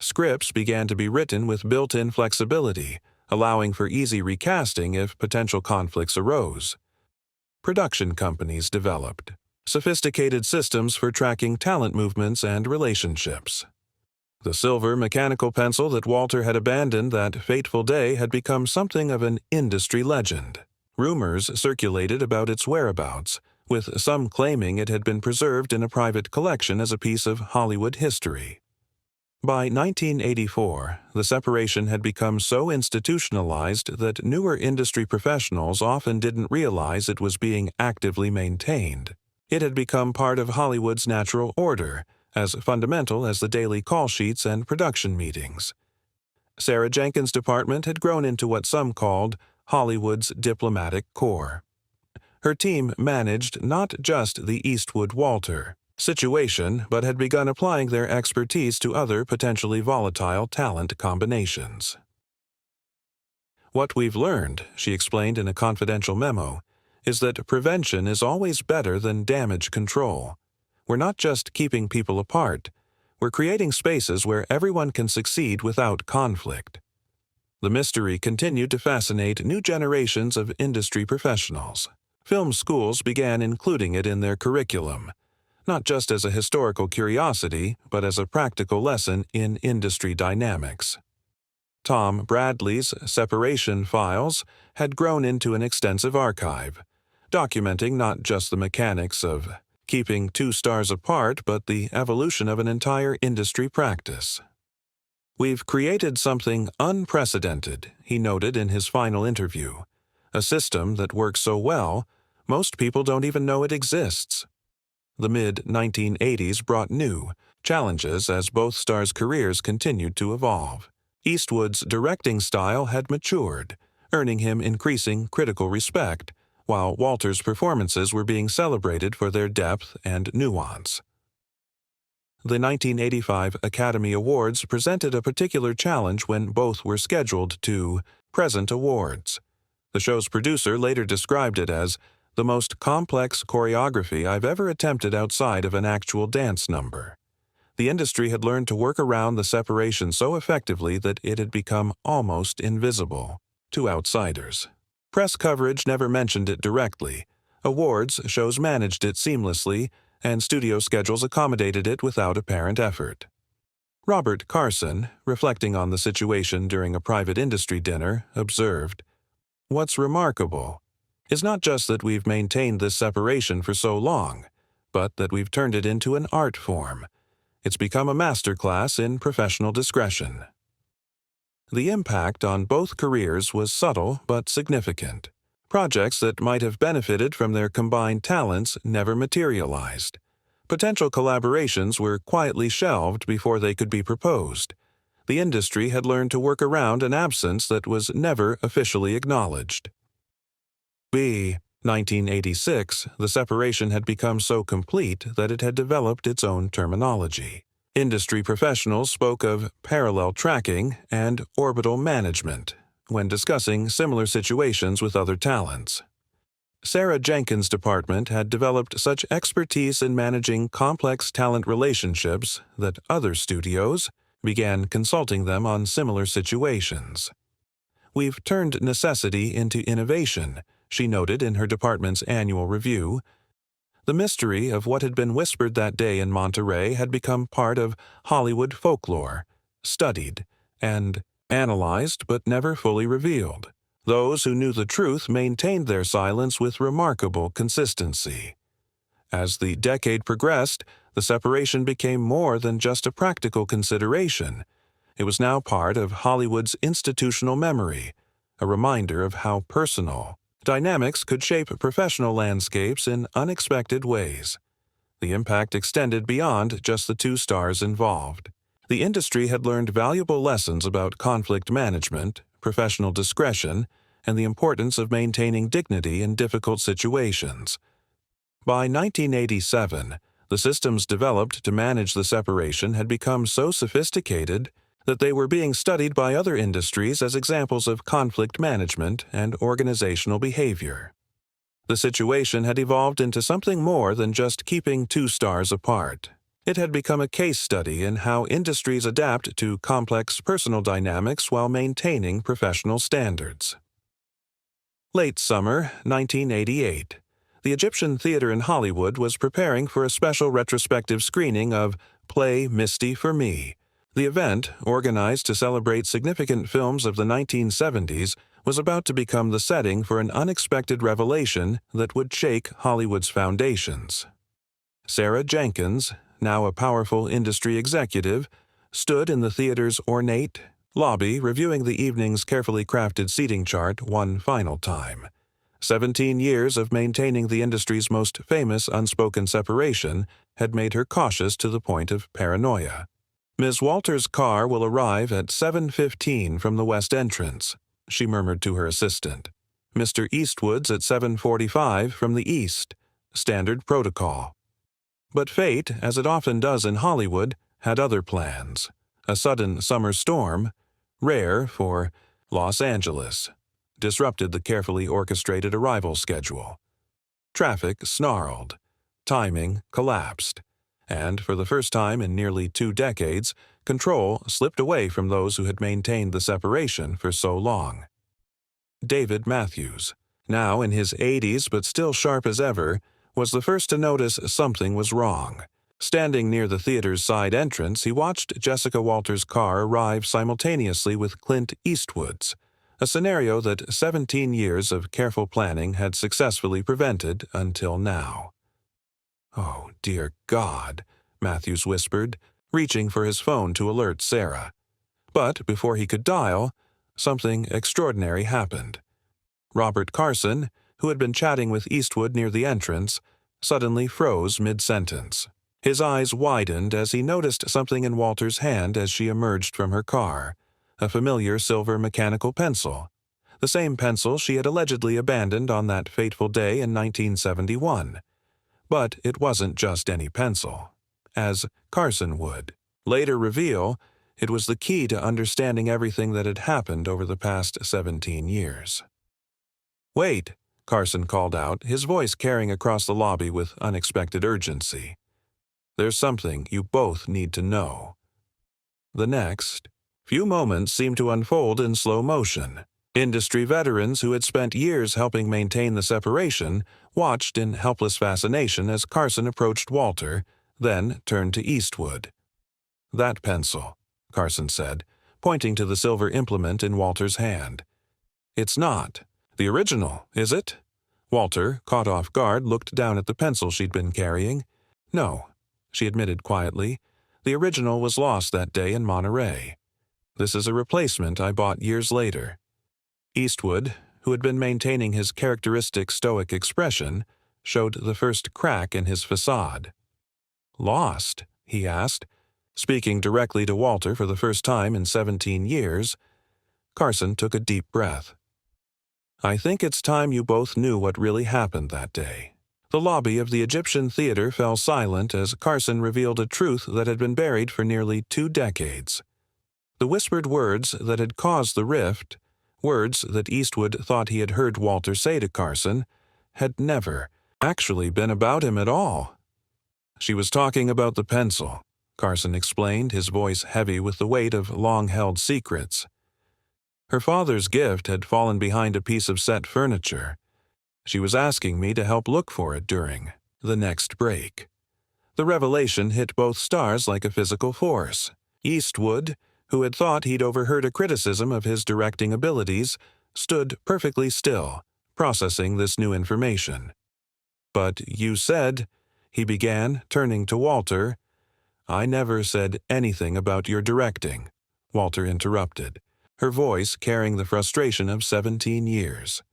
Scripts began to be written with built-in flexibility, allowing for easy recasting if potential conflicts arose. Production companies developed sophisticated systems for tracking talent movements and relationships. The silver mechanical pencil that Walter had abandoned that fateful day had become something of an industry legend. Rumors circulated about its whereabouts, with some claiming it had been preserved in a private collection as a piece of Hollywood history. By 1984, the separation had become so institutionalized that newer industry professionals often didn't realize it was being actively maintained. It had become part of Hollywood's natural order, as fundamental as the daily call sheets and production meetings. Sarah Jenkins' department had grown into what some called Hollywood's diplomatic corps. Her team managed not just the Eastwood-Walter situation, but had begun applying their expertise to other potentially volatile talent combinations. "What we've learned," she explained in a confidential memo, "is that prevention is always better than damage control. We're not just keeping people apart, we're creating spaces where everyone can succeed without conflict." The mystery continued to fascinate new generations of industry professionals. Film schools began including it in their curriculum, not just as a historical curiosity, but as a practical lesson in industry dynamics. Tom Bradley's Separation Files had grown into an extensive archive, documenting not just the mechanics of keeping two stars apart, but the evolution of an entire industry practice. "We've created something unprecedented," he noted in his final interview, "a system that works so well, most people don't even know it exists." The mid-1980s brought new challenges as both stars' careers continued to evolve. Eastwood's directing style had matured, earning him increasing critical respect, while Walter's performances were being celebrated for their depth and nuance. The 1985 Academy Awards presented a particular challenge when both were scheduled to present awards. The show's producer later described it as the most complex choreography I've ever attempted outside of an actual dance number. The industry had learned to work around the separation so effectively that it had become almost invisible to outsiders. Press coverage never mentioned it directly. Awards shows managed it seamlessly, and studio schedules accommodated it without apparent effort. Robert Carson, reflecting on the situation during a private industry dinner, observed, "What's remarkable is not just that we've maintained this separation for so long, but that we've turned it into an art form. It's become a masterclass in professional discretion." The impact on both careers was subtle but significant. Projects that might have benefited from their combined talents never materialized. Potential collaborations were quietly shelved before they could be proposed. The industry had learned to work around an absence that was never officially acknowledged. By 1986, the separation had become so complete that it had developed its own terminology. Industry professionals spoke of parallel tracking and orbital management when discussing similar situations with other talents. Sarah Jenkins' department had developed such expertise in managing complex talent relationships that other studios began consulting them on similar situations. "We've turned necessity into innovation," she noted in her department's annual review. The mystery of what had been whispered that day in Monterey had become part of Hollywood folklore, studied and analyzed but never fully revealed. Those who knew the truth maintained their silence with remarkable consistency. As the decade progressed, the separation became more than just a practical consideration. It was now part of Hollywood's institutional memory, a reminder of how personal dynamics could shape professional landscapes in unexpected ways. The impact extended beyond just the two stars involved. The industry had learned valuable lessons about conflict management, professional discretion, and the importance of maintaining dignity in difficult situations. By 1987, the systems developed to manage the separation had become so sophisticated that they were being studied by other industries as examples of conflict management and organizational behavior. The situation had evolved into something more than just keeping two stars apart. It had become a case study in how industries adapt to complex personal dynamics while maintaining professional standards. Late summer 1988. The Egyptian Theater in Hollywood was preparing for a special retrospective screening of Play Misty for Me. The event, organized to celebrate significant films of the 1970s, was about to become the setting for an unexpected revelation that would shake Hollywood's foundations. Sarah Jenkins, now a powerful industry executive, stood in the theater's ornate lobby reviewing the evening's carefully crafted seating chart one final time. 17 years of maintaining the industry's most famous unspoken separation had made her cautious to the point of paranoia. "Ms. Walters' car will arrive at 7:15 from the west entrance," she murmured to her assistant. "Mr. Eastwood's at 7:45 from the east. Standard protocol." But fate, as it often does in Hollywood, had other plans. A sudden summer storm, rare for Los Angeles, disrupted the carefully orchestrated arrival schedule. Traffic snarled. Timing collapsed. And for the first time in nearly 2 decades, control slipped away from those who had maintained the separation for so long. David Matthews, now in his 80s but still sharp as ever, was the first to notice something was wrong. Standing near the theater's side entrance, he watched Jessica Walters' car arrive simultaneously with Clint Eastwood's, a scenario that 17 years of careful planning had successfully prevented until now. "Oh, dear God," Matthews whispered, reaching for his phone to alert Sarah. But before he could dial, something extraordinary happened. Robert Carson, who had been chatting with Eastwood near the entrance, suddenly froze mid-sentence. His eyes widened as he noticed something in Walters' hand as she emerged from her car, a familiar silver mechanical pencil, the same pencil she had allegedly abandoned on that fateful day in 1971. But it wasn't just any pencil. As Carson would later reveal, it was the key to understanding everything that had happened over the past 17 years. "Wait," Carson called out, his voice carrying across the lobby with unexpected urgency. There's something you both need to know." The next few moments seemed to unfold in slow motion. Industry veterans who had spent years helping maintain the separation watched in helpless fascination as Carson approached Walter, then turned to Eastwood. "That pencil," Carson said, pointing to the silver implement in Walter's hand. "It's not the original, is it?" Walter, caught off guard, looked down at the pencil she'd been carrying. "No," she admitted quietly. "The original was lost that day in Monterey. This is a replacement I bought years later." Eastwood, who had been maintaining his characteristic stoic expression, showed the first crack in his facade. "Lost?" he asked, speaking directly to Walter for the first time in 17 years. Carson took a deep breath. "I think it's time you both knew what really happened that day." The lobby of the Egyptian theater fell silent as Carson revealed a truth that had been buried for nearly 2 decades. The whispered words that had caused the rift, words that Eastwood thought he had heard Walter say to Carson, had never actually been about him at all. "She was talking about the pencil," Carson explained, his voice heavy with the weight of long-held secrets. "Her father's gift had fallen behind a piece of set furniture. She was asking me to help look for it during the next break." The revelation hit both stars like a physical force. Eastwood, who had thought he'd overheard a criticism of his directing abilities, stood perfectly still, processing this new information. "But you said," he began, turning to Walter. "I never said anything about your directing," Walter interrupted, her voice carrying the frustration of 17 years.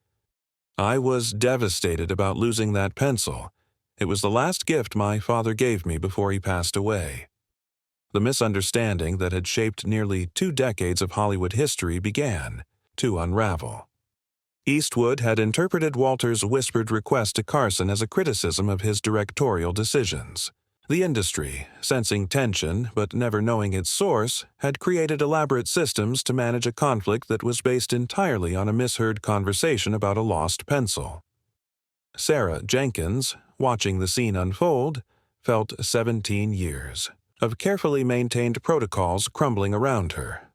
"I was devastated about losing that pencil. It was the last gift my father gave me before he passed away." The misunderstanding that had shaped nearly 2 decades of Hollywood history began to unravel. Eastwood had interpreted Walter's whispered request to Carson as a criticism of his directorial decisions. The industry, sensing tension but never knowing its source, had created elaborate systems to manage a conflict that was based entirely on a misheard conversation about a lost pencil. Sarah Jenkins, watching the scene unfold, felt 17 years of carefully maintained protocols crumbling around her.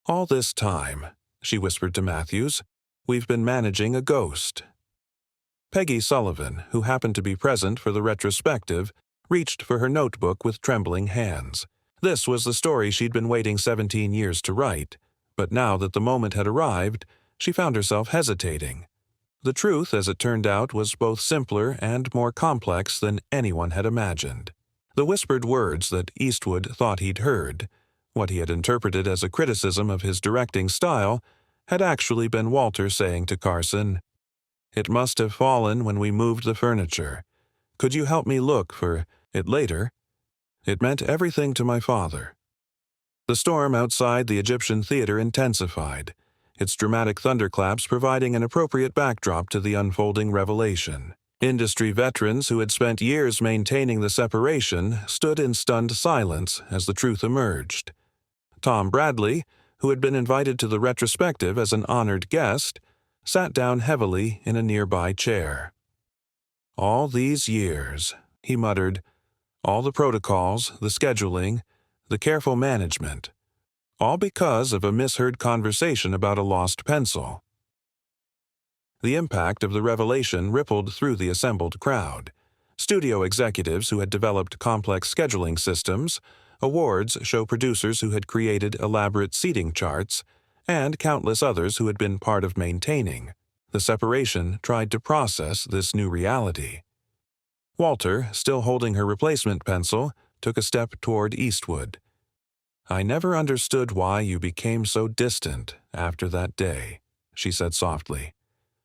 "All this time," she whispered to Matthews, "we've been managing a ghost." Peggy Sullivan, who happened to be present for the retrospective, reached for her notebook with trembling hands. This was the story she'd been waiting 17 years to write, but now that the moment had arrived, she found herself hesitating. The truth, as it turned out, was both simpler and more complex than anyone had imagined. The whispered words that Eastwood thought he'd heard, what he had interpreted as a criticism of his directing style, had actually been Walter saying to Carson, "It must have fallen when we moved the furniture. Could you help me look for it later?" It meant everything to my father. The storm outside the Egyptian theater intensified, its dramatic thunderclaps providing an appropriate backdrop to the unfolding revelation. Industry veterans who had spent years maintaining the separation stood in stunned silence as the truth emerged. Tom Bradley, who had been invited to the retrospective as an honored guest, sat down heavily in a nearby chair. "All these years," he muttered, "all the protocols, the scheduling, the careful management, all because of a misheard conversation about a lost pencil." The impact of the revelation rippled through the assembled crowd. Studio executives who had developed complex scheduling systems, awards show producers who had created elaborate seating charts, and countless others who had been part of maintaining the separation tried to process this new reality. Walter, still holding her replacement pencil, took a step toward Eastwood. "I never understood why you became so distant after that day," she said softly.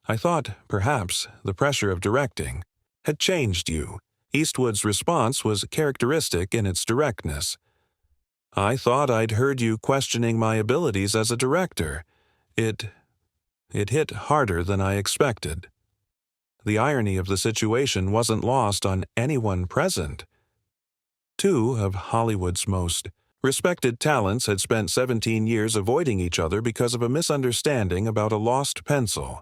"I thought, perhaps, the pressure of directing had changed you." Eastwood's response was characteristic in its directness. "I thought I'd heard you questioning my abilities as a director. It hit harder than I expected." The irony of the situation wasn't lost on anyone present. 2 of Hollywood's most respected talents had spent 17 years avoiding each other because of a misunderstanding about a lost pencil,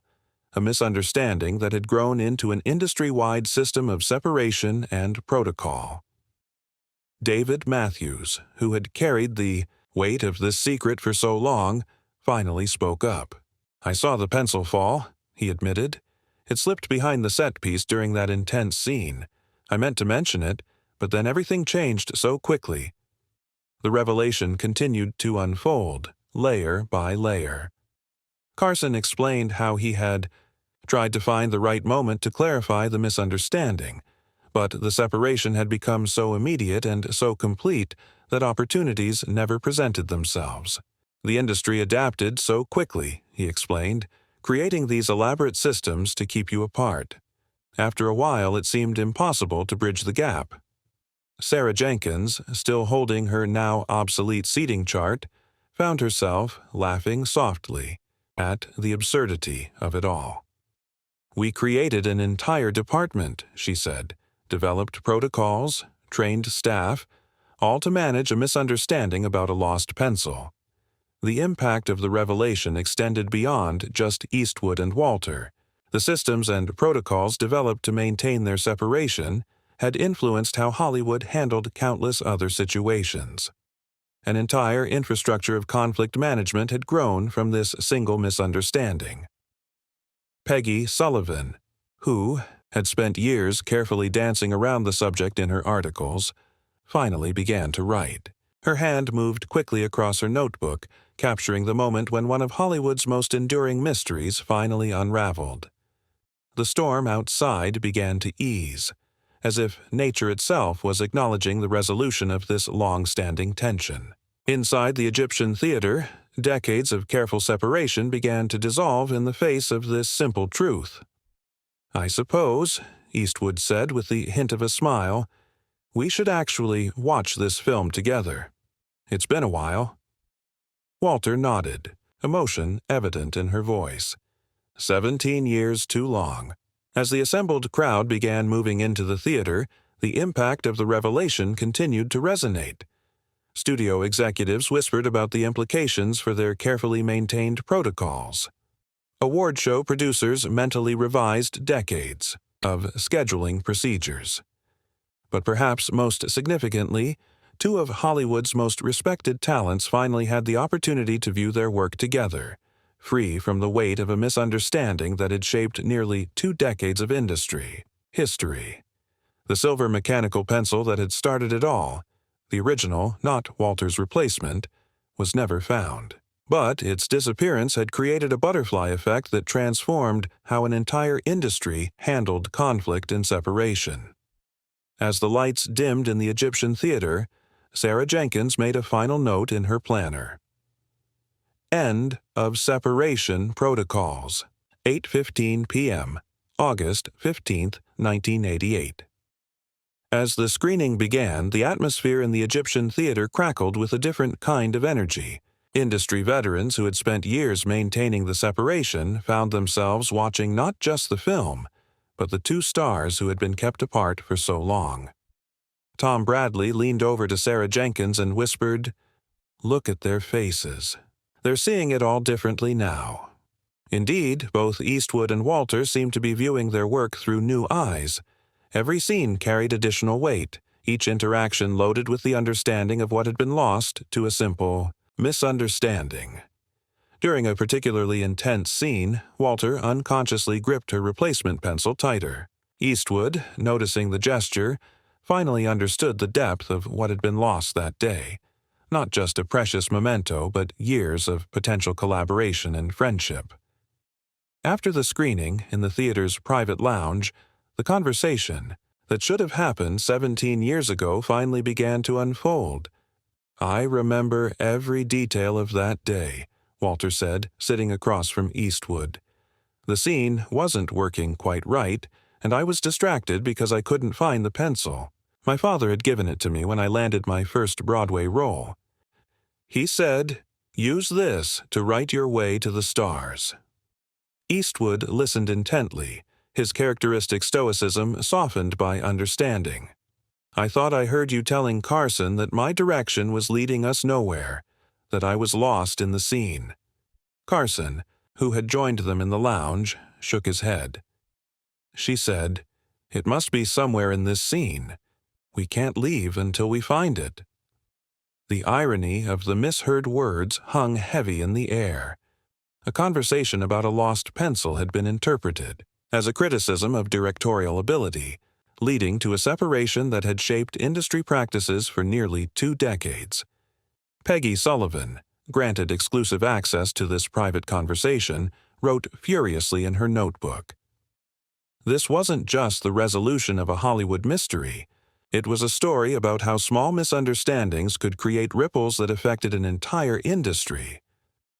a misunderstanding that had grown into an industry-wide system of separation and protocol. David Matthews, who had carried the weight of this secret for so long, finally spoke up. "I saw the pencil fall," he admitted. "It slipped behind the set piece during that intense scene. I meant to mention it, but then everything changed so quickly." The revelation continued to unfold, layer by layer. Carson explained how he had tried to find the right moment to clarify the misunderstanding, but the separation had become so immediate and so complete that opportunities never presented themselves. The industry adapted so quickly, he explained, creating these elaborate systems to keep you apart. After a while, it seemed impossible to bridge the gap. Sarah Jenkins, still holding her now obsolete seating chart, found herself laughing softly at the absurdity of it all. "We created an entire department," she said, "developed protocols, trained staff, all to manage a misunderstanding about a lost pencil." The impact of the revelation extended beyond just Eastwood and Walter. The systems and protocols developed to maintain their separation had influenced how Hollywood handled countless other situations. An entire infrastructure of conflict management had grown from this single misunderstanding. Peggy Sullivan, who had spent years carefully dancing around the subject in her articles, finally began to write. Her hand moved quickly across her notebook, capturing the moment when one of Hollywood's most enduring mysteries finally unraveled. The storm outside began to ease, as if nature itself was acknowledging the resolution of this long-standing tension. Inside the Egyptian theater, decades of careful separation began to dissolve in the face of this simple truth. "I suppose," Eastwood said with the hint of a smile, "we should actually watch this film together. It's been a while." Walter nodded, emotion evident in her voice. 17 years too long. As the assembled crowd began moving into the theater, the impact of the revelation continued to resonate. Studio executives whispered about the implications for their carefully maintained protocols. Award show producers mentally revised decades of scheduling procedures. But perhaps most significantly, two of Hollywood's most respected talents finally had the opportunity to view their work together, free from the weight of a misunderstanding that had shaped nearly 2 decades of industry history. The silver mechanical pencil that had started it all, the original, not Walter's replacement, was never found. But its disappearance had created a butterfly effect that transformed how an entire industry handled conflict and separation. As the lights dimmed in the Egyptian theater, Sarah Jenkins made a final note in her planner. End of separation protocols. 8:15 p.m., August 15, 1988. As the screening began, the atmosphere in the Egyptian theater crackled with a different kind of energy. Industry veterans who had spent years maintaining the separation found themselves watching not just the film, but the two stars who had been kept apart for so long. Tom Bradley leaned over to Sarah Jenkins and whispered, "Look at their faces. They're seeing it all differently now." Indeed, both Eastwood and Walter seemed to be viewing their work through new eyes. Every scene carried additional weight, each interaction loaded with the understanding of what had been lost to a simple misunderstanding. During a particularly intense scene, Walter unconsciously gripped her replacement pencil tighter. Eastwood, noticing the gesture, finally understood the depth of what had been lost that day. Not just a precious memento, but years of potential collaboration and friendship. After the screening, in the theater's private lounge, the conversation that should have happened 17 years ago finally began to unfold. "I remember every detail of that day," Walter said, sitting across from Eastwood. "The scene wasn't working quite right, and I was distracted because I couldn't find the pencil. My father had given it to me when I landed my first Broadway role. He said, 'Use this to write your way to the stars.'" Eastwood listened intently, his characteristic stoicism softened by understanding. "I thought I heard you telling Carson that my direction was leading us nowhere, that I was lost in the scene." Carson, who had joined them in the lounge, shook his head. She said, "It must be somewhere in this scene. We can't leave until we find it." The irony of the misheard words hung heavy in the air. A conversation about a lost pencil had been interpreted as a criticism of directorial ability, leading to a separation that had shaped industry practices for nearly 2 decades. Peggy Sullivan, granted exclusive access to this private conversation, wrote furiously in her notebook. This wasn't just the resolution of a Hollywood mystery. It was a story about how small misunderstandings could create ripples that affected an entire industry.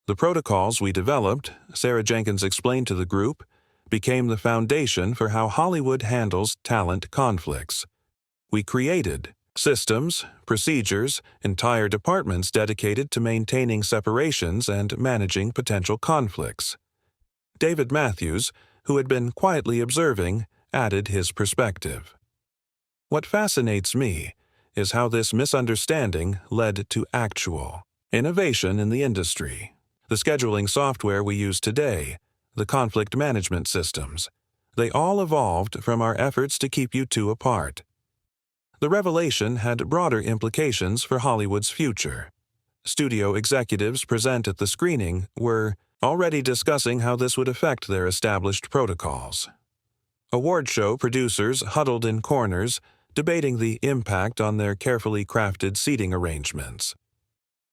The protocols we developed, Sarah Jenkins explained to the group, became the foundation for how Hollywood handles talent conflicts. We created systems, procedures, entire departments dedicated to maintaining separations and managing potential conflicts. David Matthews, who had been quietly observing, added his perspective. "What fascinates me is how this misunderstanding led to actual innovation in the industry. The scheduling software we use today, the conflict management systems, they all evolved from our efforts to keep you two apart." The revelation had broader implications for Hollywood's future. Studio executives present at the screening were already discussing how this would affect their established protocols. Award show producers huddled in corners, debating the impact on their carefully crafted seating arrangements.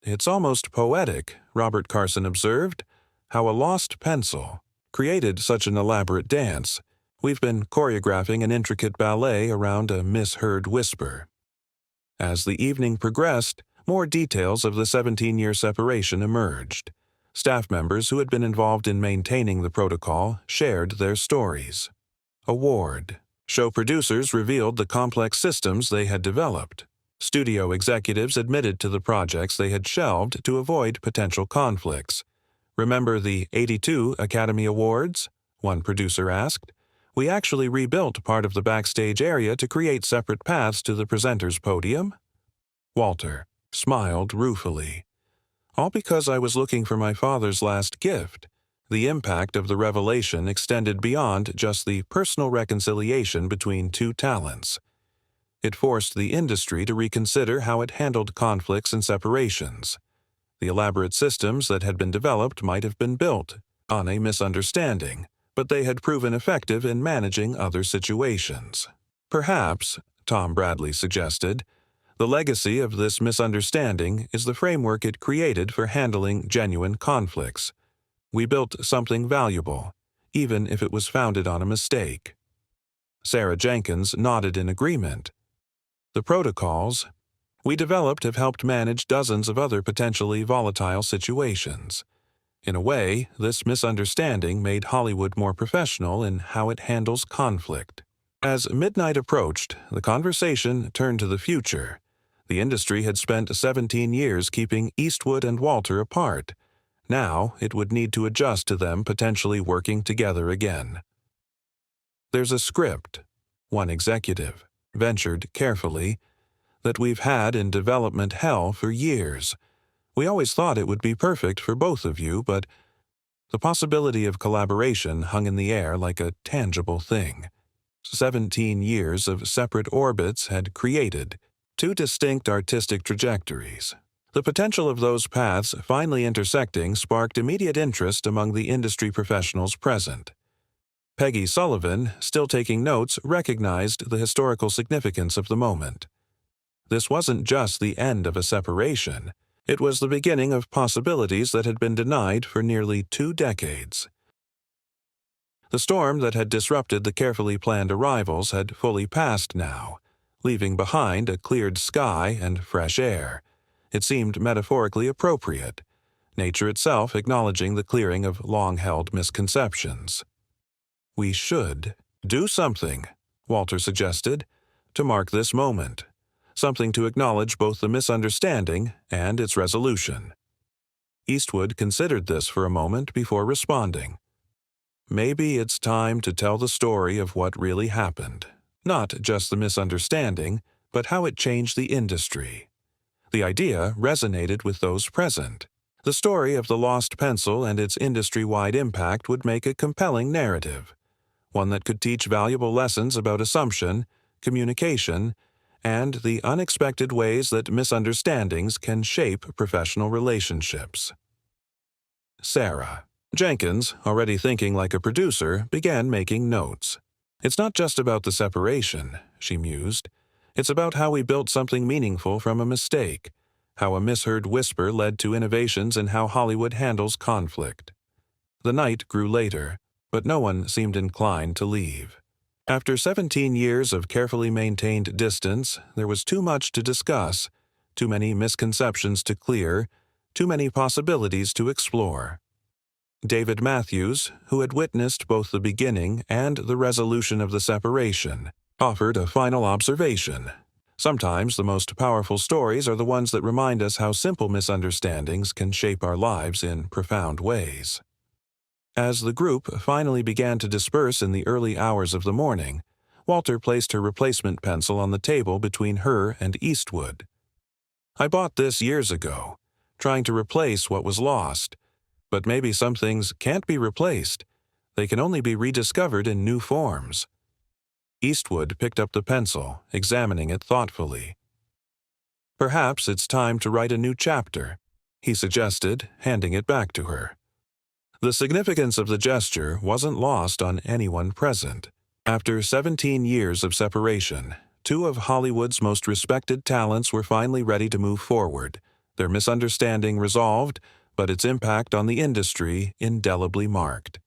"It's almost poetic," Robert Carson observed, "how a lost pencil created such an elaborate dance. We've been choreographing an intricate ballet around a misheard whisper." As the evening progressed, more details of the 17-year separation emerged. Staff members who had been involved in maintaining the protocol shared their stories. Award show producers revealed the complex systems they had developed. Studio executives admitted to the projects they had shelved to avoid potential conflicts. "Remember the '82 Academy Awards?" one producer asked. "We actually rebuilt part of the backstage area to create separate paths to the presenter's podium." Walter smiled ruefully. "All because I was looking for my father's last gift." The impact of the revelation extended beyond just the personal reconciliation between two talents. It forced the industry to reconsider how it handled conflicts and separations. The elaborate systems that had been developed might have been built on a misunderstanding, but they had proven effective in managing other situations. "Perhaps," Tom Bradley suggested, "the legacy of this misunderstanding is the framework it created for handling genuine conflicts. We built something valuable, even if it was founded on a mistake." Sarah Jenkins nodded in agreement. "The protocols we developed have helped manage dozens of other potentially volatile situations. In a way, this misunderstanding made Hollywood more professional in how it handles conflict." As midnight approached, the conversation turned to the future. The industry had spent 17 years keeping Eastwood and Walter apart. Now it would need to adjust to them potentially working together again. "There's a script," one executive ventured carefully, "that we've had in development hell for years. We always thought it would be perfect for both of you, but..." The possibility of collaboration hung in the air like a tangible thing. 17 years of separate orbits had created 2 distinct artistic trajectories. The potential of those paths finally intersecting sparked immediate interest among the industry professionals present. Peggy Sullivan, still taking notes, recognized the historical significance of the moment. This wasn't just the end of a separation. It was the beginning of possibilities that had been denied for nearly 2 decades. The storm that had disrupted the carefully planned arrivals had fully passed now, leaving behind a cleared sky and fresh air. It seemed metaphorically appropriate, nature itself acknowledging the clearing of long-held misconceptions. "We should do something," Walter suggested, "to mark this moment. Something to acknowledge both the misunderstanding and its resolution." Eastwood considered this for a moment before responding. "Maybe it's time to tell the story of what really happened. Not just the misunderstanding, but how it changed the industry." The idea resonated with those present. The story of the lost pencil and its industry-wide impact would make a compelling narrative, one that could teach valuable lessons about assumption, communication, and the unexpected ways that misunderstandings can shape professional relationships. Sarah Jenkins, already thinking like a producer, began making notes. "It's not just about the separation," she mused. "It's about how we built something meaningful from a mistake, how a misheard whisper led to innovations in how Hollywood handles conflict." The night grew later, but no one seemed inclined to leave. After 17 years of carefully maintained distance, there was too much to discuss, too many misconceptions to clear, too many possibilities to explore. David Matthews, who had witnessed both the beginning and the resolution of the separation, offered a final observation. "Sometimes the most powerful stories are the ones that remind us how simple misunderstandings can shape our lives in profound ways." As the group finally began to disperse in the early hours of the morning, Walter placed her replacement pencil on the table between her and Eastwood. "I bought this years ago, trying to replace what was lost. But maybe some things can't be replaced. They can only be rediscovered in new forms." Eastwood picked up the pencil, examining it thoughtfully. "Perhaps it's time to write a new chapter," he suggested, handing it back to her. The significance of the gesture wasn't lost on anyone present. After 17 years of separation, two of Hollywood's most respected talents were finally ready to move forward, their misunderstanding resolved, but its impact on the industry indelibly marked.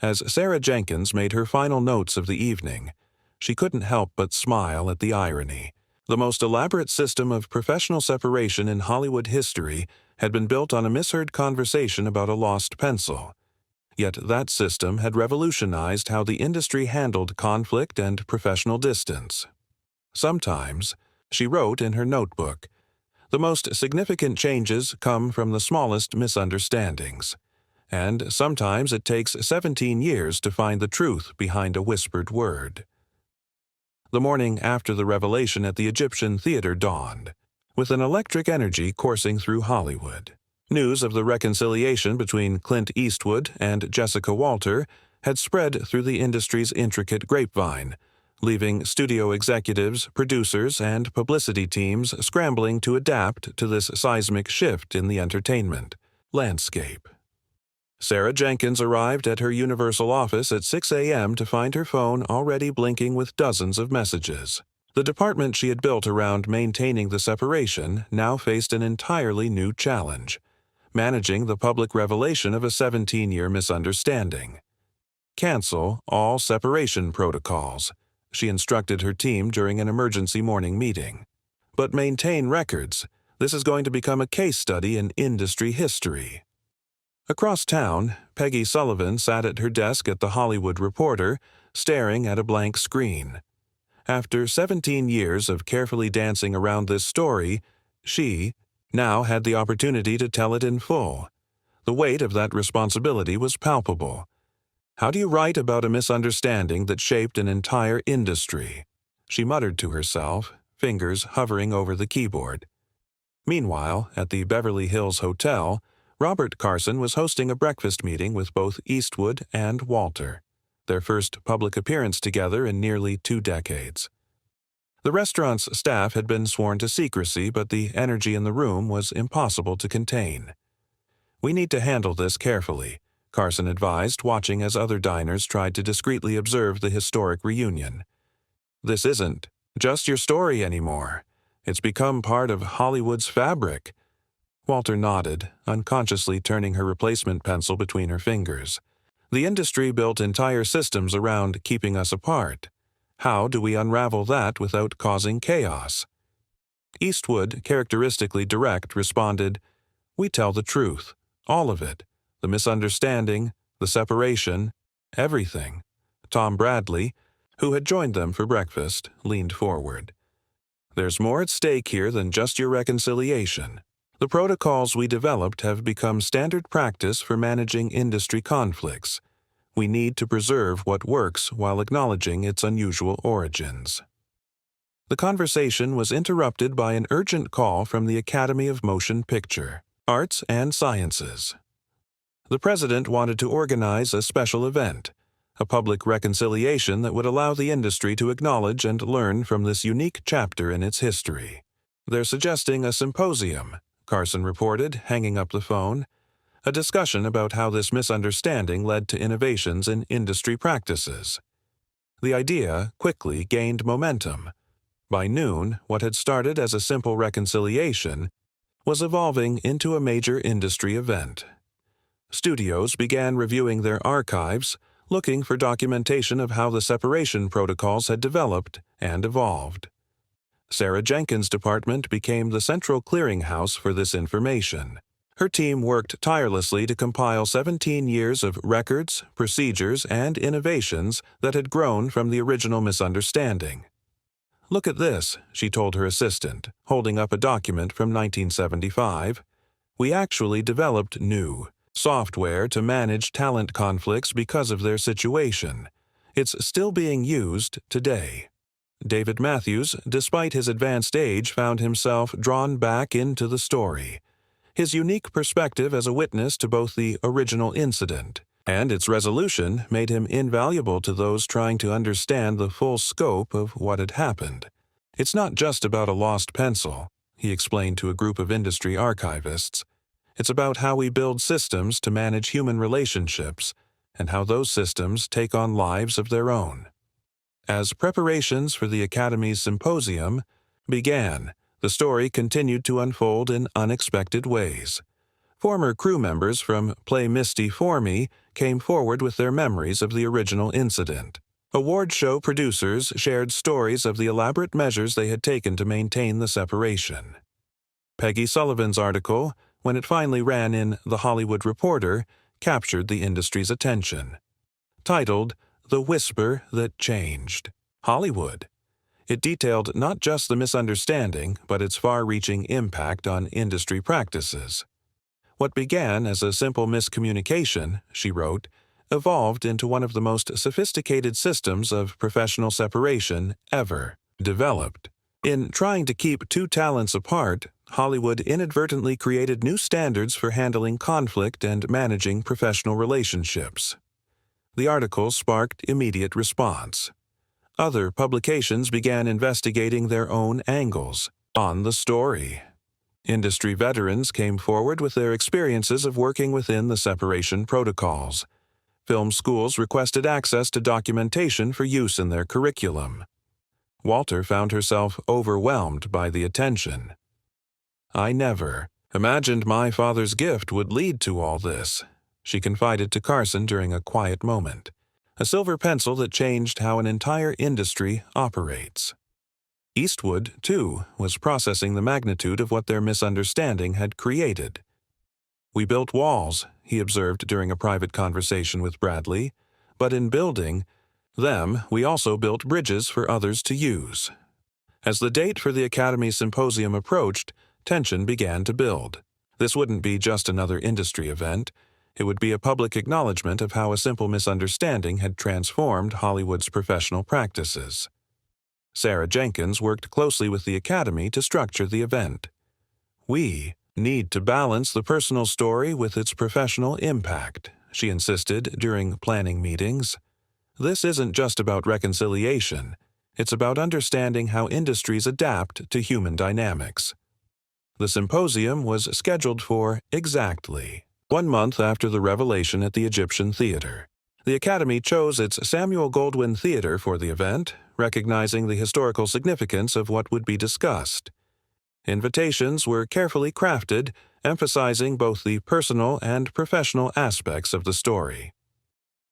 As Sarah Jenkins made her final notes of the evening, she couldn't help but smile at the irony. The most elaborate system of professional separation in Hollywood history had been built on a misheard conversation about a lost pencil. Yet that system had revolutionized how the industry handled conflict and professional distance. "Sometimes," she wrote in her notebook, "the most significant changes come from the smallest misunderstandings. And sometimes it takes 17 years to find the truth behind a whispered word." The morning after the revelation at the Egyptian Theater dawned, with an electric energy coursing through Hollywood. News of the reconciliation between Clint Eastwood and Jessica Walter had spread through the industry's intricate grapevine, leaving studio executives, producers, and publicity teams scrambling to adapt to this seismic shift in the entertainment landscape. Sarah Jenkins arrived at her Universal office at 6 a.m. to find her phone already blinking with dozens of messages. The department she had built around maintaining the separation now faced an entirely new challenge: managing the public revelation of a 17-year misunderstanding. "Cancel all separation protocols," she instructed her team during an emergency morning meeting. "But maintain records. This is going to become a case study in industry history." Across town, Peggy Sullivan sat at her desk at the Hollywood Reporter, staring at a blank screen. After 17 years of carefully dancing around this story, she now had the opportunity to tell it in full. The weight of that responsibility was palpable. How do you write about a misunderstanding that shaped an entire industry? She muttered to herself, fingers hovering over the keyboard. Meanwhile, at the Beverly Hills Hotel, Robert Carson was hosting a breakfast meeting with both Eastwood and Walter, their first public appearance together in nearly 2 decades. The restaurant's staff had been sworn to secrecy, but the energy in the room was impossible to contain. "We need to handle this carefully," Carson advised, watching as other diners tried to discreetly observe the historic reunion. "This isn't just your story anymore. It's become part of Hollywood's fabric." Walter nodded, unconsciously turning her replacement pencil between her fingers. "The industry built entire systems around keeping us apart. How do we unravel that without causing chaos?" Eastwood, characteristically direct, responded, "We tell the truth, all of it. The misunderstanding, the separation, everything." Tom Bradley, who had joined them for breakfast, leaned forward. "There's more at stake here than just your reconciliation. The protocols we developed have become standard practice for managing industry conflicts. We need to preserve what works while acknowledging its unusual origins." The conversation was interrupted by an urgent call from the Academy of Motion Picture, Arts and Sciences. The president wanted to organize a special event, a public reconciliation that would allow the industry to acknowledge and learn from this unique chapter in its history. "They're suggesting a symposium," Carson reported, hanging up the phone. "A discussion about how this misunderstanding led to innovations in industry practices." The idea quickly gained momentum. By noon, what had started as a simple reconciliation was evolving into a major industry event. Studios began reviewing their archives, looking for documentation of how the separation protocols had developed and evolved. Sarah Jenkins' department became the central clearinghouse for this information. Her team worked tirelessly to compile 17 years of records, procedures, and innovations that had grown from the original misunderstanding. "Look at this," she told her assistant, holding up a document from 1975. "We actually developed new software to manage talent conflicts because of their situation. It's still being used today." David Matthews, despite his advanced age, found himself drawn back into the story. His unique perspective as a witness to both the original incident and its resolution made him invaluable to those trying to understand the full scope of what had happened. "It's not just about a lost pencil," he explained to a group of industry archivists. "It's about how we build systems to manage human relationships and how those systems take on lives of their own." As preparations for the Academy's symposium began, the story continued to unfold in unexpected ways. Former crew members from Play Misty for Me came forward with their memories of the original incident. Award show producers shared stories of the elaborate measures they had taken to maintain the separation. Peggy Sullivan's article, when it finally ran in The Hollywood Reporter, captured the industry's attention. Titled, "The Whisper That Changed Hollywood," it detailed not just the misunderstanding, but its far-reaching impact on industry practices. "What began as a simple miscommunication," she wrote, "evolved into one of the most sophisticated systems of professional separation ever developed. In trying to keep two talents apart, Hollywood inadvertently created new standards for handling conflict and managing professional relationships." The article sparked immediate response. Other publications began investigating their own angles on the story. Industry veterans came forward with their experiences of working within the separation protocols. Film schools requested access to documentation for use in their curriculum. Walter found herself overwhelmed by the attention. "I never imagined my father's gift would lead to all this," she confided to Carson during a quiet moment. "A silver pencil that changed how an entire industry operates." Eastwood, too, was processing the magnitude of what their misunderstanding had created. "We built walls," he observed during a private conversation with Bradley, "but in building them, we also built bridges for others to use." As the date for the Academy Symposium approached, tension began to build. This wouldn't be just another industry event. It would be a public acknowledgement of how a simple misunderstanding had transformed Hollywood's professional practices. Sarah Jenkins worked closely with the Academy to structure the event. "We need to balance the personal story with its professional impact," she insisted during planning meetings. "This isn't just about reconciliation. It's about understanding how industries adapt to human dynamics." The symposium was scheduled for exactly 1 month after the revelation at the Egyptian Theater. The Academy chose its Samuel Goldwyn Theater for the event, recognizing the historical significance of what would be discussed. Invitations were carefully crafted, emphasizing both the personal and professional aspects of the story.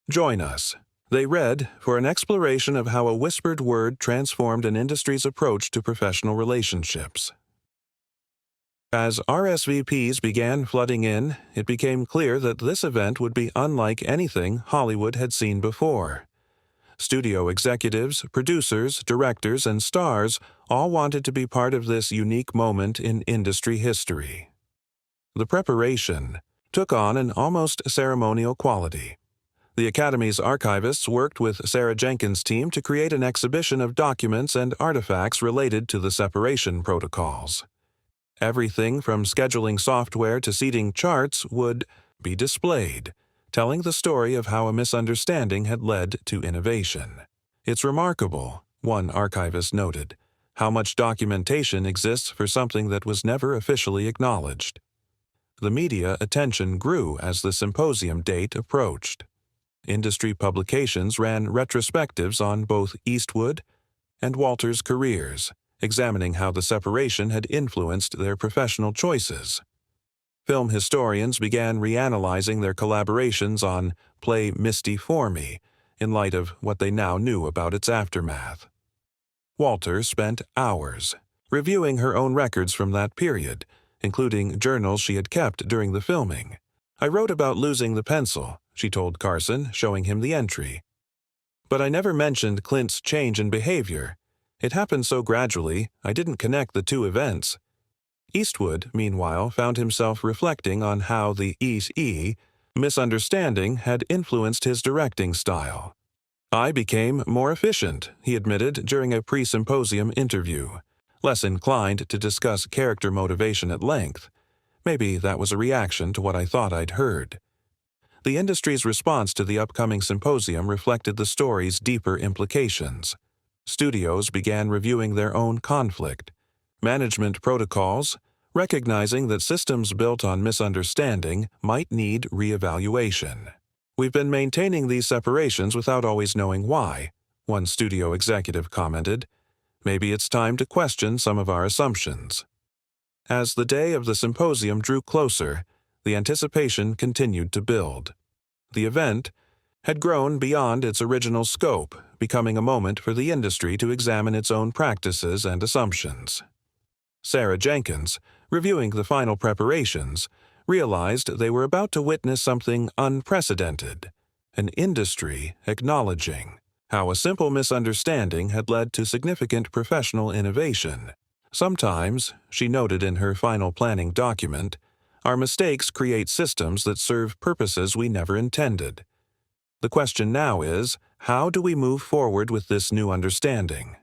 "Join us," they read, "for an exploration of how a whispered word transformed an industry's approach to professional relationships." As RSVPs began flooding in, it became clear that this event would be unlike anything Hollywood had seen before. Studio executives, producers, directors, and stars all wanted to be part of this unique moment in industry history. The preparation took on an almost ceremonial quality. The Academy's archivists worked with Sarah Jenkins' team to create an exhibition of documents and artifacts related to the separation protocols. Everything from scheduling software to seating charts would be displayed, telling the story of how a misunderstanding had led to innovation. "It's remarkable," one archivist noted, "how much documentation exists for something that was never officially acknowledged." The media attention grew as the symposium date approached. Industry publications ran retrospectives on both Eastwood and Walter's careers, examining how the separation had influenced their professional choices. Film historians began reanalyzing their collaborations on Play Misty for Me, in light of what they now knew about its aftermath. Walter spent hours reviewing her own records from that period, including journals she had kept during the filming. "I wrote about losing the pencil," she told Carson, showing him the entry. "But I never mentioned Clint's change in behavior. It happened so gradually, I didn't connect the two events." Eastwood, meanwhile, found himself reflecting on how the misunderstanding had influenced his directing style. "I became more efficient," he admitted during a pre-symposium interview, less inclined to discuss character motivation at length. "Maybe that was a reaction to what I thought I'd heard." The industry's response to the upcoming symposium reflected the story's deeper implications. Studios began reviewing their own conflict, management protocols, recognizing that systems built on misunderstanding might need reevaluation. "We've been maintaining these separations without always knowing why," one studio executive commented. "Maybe it's time to question some of our assumptions." As the day of the symposium drew closer, the anticipation continued to build. The event had grown beyond its original scope, becoming a moment for the industry to examine its own practices and assumptions. Sarah Jenkins, reviewing the final preparations, realized they were about to witness something unprecedented, an industry acknowledging how a simple misunderstanding had led to significant professional innovation. "Sometimes," she noted in her final planning document, "our mistakes create systems that serve purposes we never intended. The question now is, how do we move forward with this new understanding?"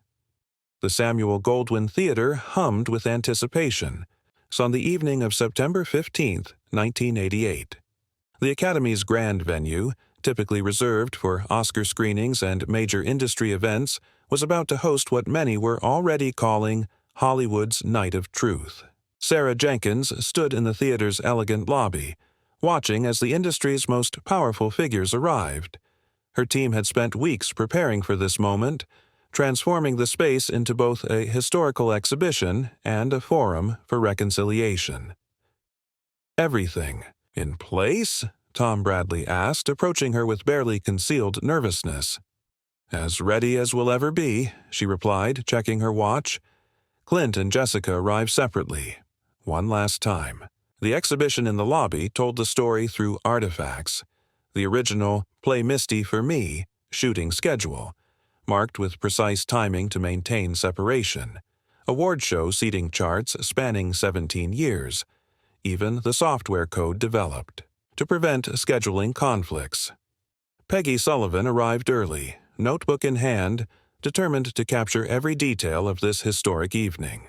The Samuel Goldwyn Theater hummed with anticipation. It's on the evening of September 15, 1988. The Academy's grand venue, typically reserved for Oscar screenings and major industry events, was about to host what many were already calling Hollywood's Night of Truth. Sarah Jenkins stood in the theater's elegant lobby, watching as the industry's most powerful figures arrived. Her team had spent weeks preparing for this moment, transforming the space into both a historical exhibition and a forum for reconciliation. "Everything in place?" Tom Bradley asked, approaching her with barely concealed nervousness. "As ready as we'll ever be," she replied, checking her watch. Clint and Jessica arrived separately. One last time. The exhibition in the lobby told the story through artifacts. The original Play Misty for Me shooting schedule, marked with precise timing to maintain separation. Award show seating charts spanning 17 years. Even the software code developed to prevent scheduling conflicts. Peggy Sullivan arrived early, notebook in hand, determined to capture every detail of this historic evening.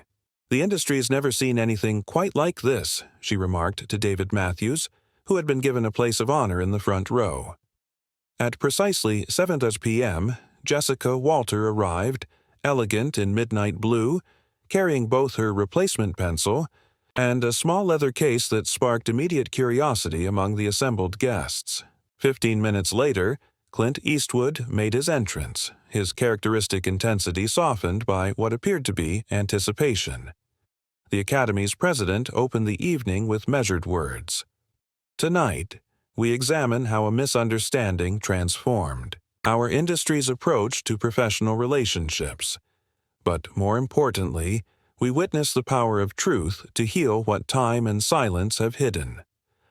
"The industry's never seen anything quite like this," she remarked to David Matthews, who had been given a place of honor in the front row. At precisely 7:00 p.m., Jessica Walter arrived, elegant in midnight blue, carrying both her replacement pencil and a small leather case that sparked immediate curiosity among the assembled guests. 15 minutes later, Clint Eastwood made his entrance, his characteristic intensity softened by what appeared to be anticipation. The Academy's president opened the evening with measured words. "Tonight, we examine how a misunderstanding transformed our industry's approach to professional relationships. But more importantly, we witness the power of truth to heal what time and silence have hidden."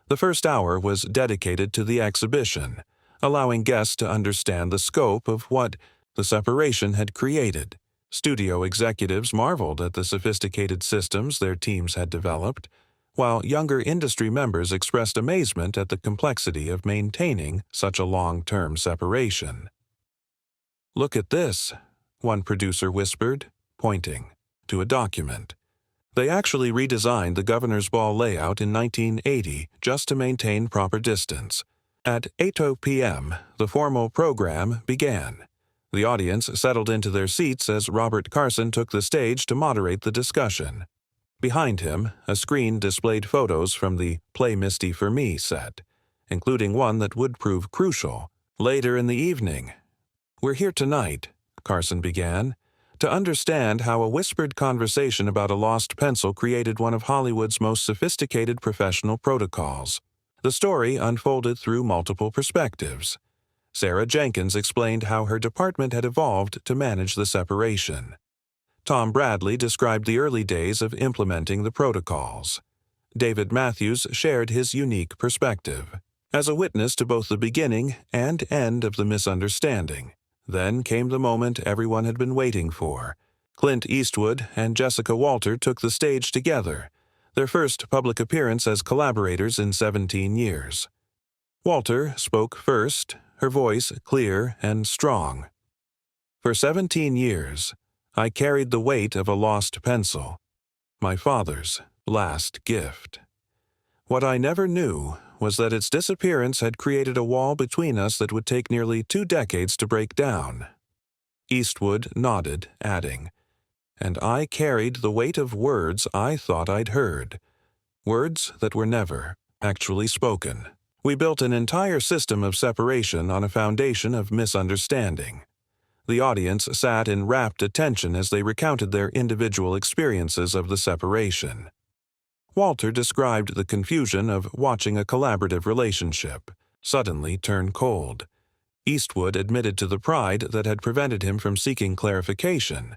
The first hour was dedicated to the exhibition, allowing guests to understand the scope of what the separation had created. Studio executives marveled at the sophisticated systems their teams had developed, while younger industry members expressed amazement at the complexity of maintaining such a long-term separation. "Look at this," one producer whispered, pointing to a document. They actually redesigned the Governor's Ball layout in 1980 just to maintain proper distance. At 8 p.m., the formal program began. The audience settled into their seats as Robert Carson took the stage to moderate the discussion. Behind him, a screen displayed photos from the Play Misty for Me set, including one that would prove crucial. Later in the evening, "We're here tonight," Carson began, "to understand how a whispered conversation about a lost pencil created one of Hollywood's most sophisticated professional protocols. The story unfolded through multiple perspectives. Sarah Jenkins explained how her department had evolved to manage the separation. Tom Bradley described the early days of implementing the protocols. David Matthews shared his unique perspective, as a witness to both the beginning and end of the misunderstanding. Then came the moment everyone had been waiting for. Clint Eastwood and Jessica Walter took the stage together, their first public appearance as collaborators in 17 years. Walter spoke first, her voice clear and strong. "For 17 years, I carried the weight of a lost pencil, my father's last gift. What I never knew was that its disappearance had created a wall between us that would take nearly 2 decades to break down." Eastwood nodded, adding, "And I carried the weight of words I thought I'd heard, words that were never actually spoken. We built an entire system of separation on a foundation of misunderstanding." The audience sat in rapt attention as they recounted their individual experiences of the separation. Walter described the confusion of watching a collaborative relationship suddenly turn cold. Eastwood admitted to the pride that had prevented him from seeking clarification.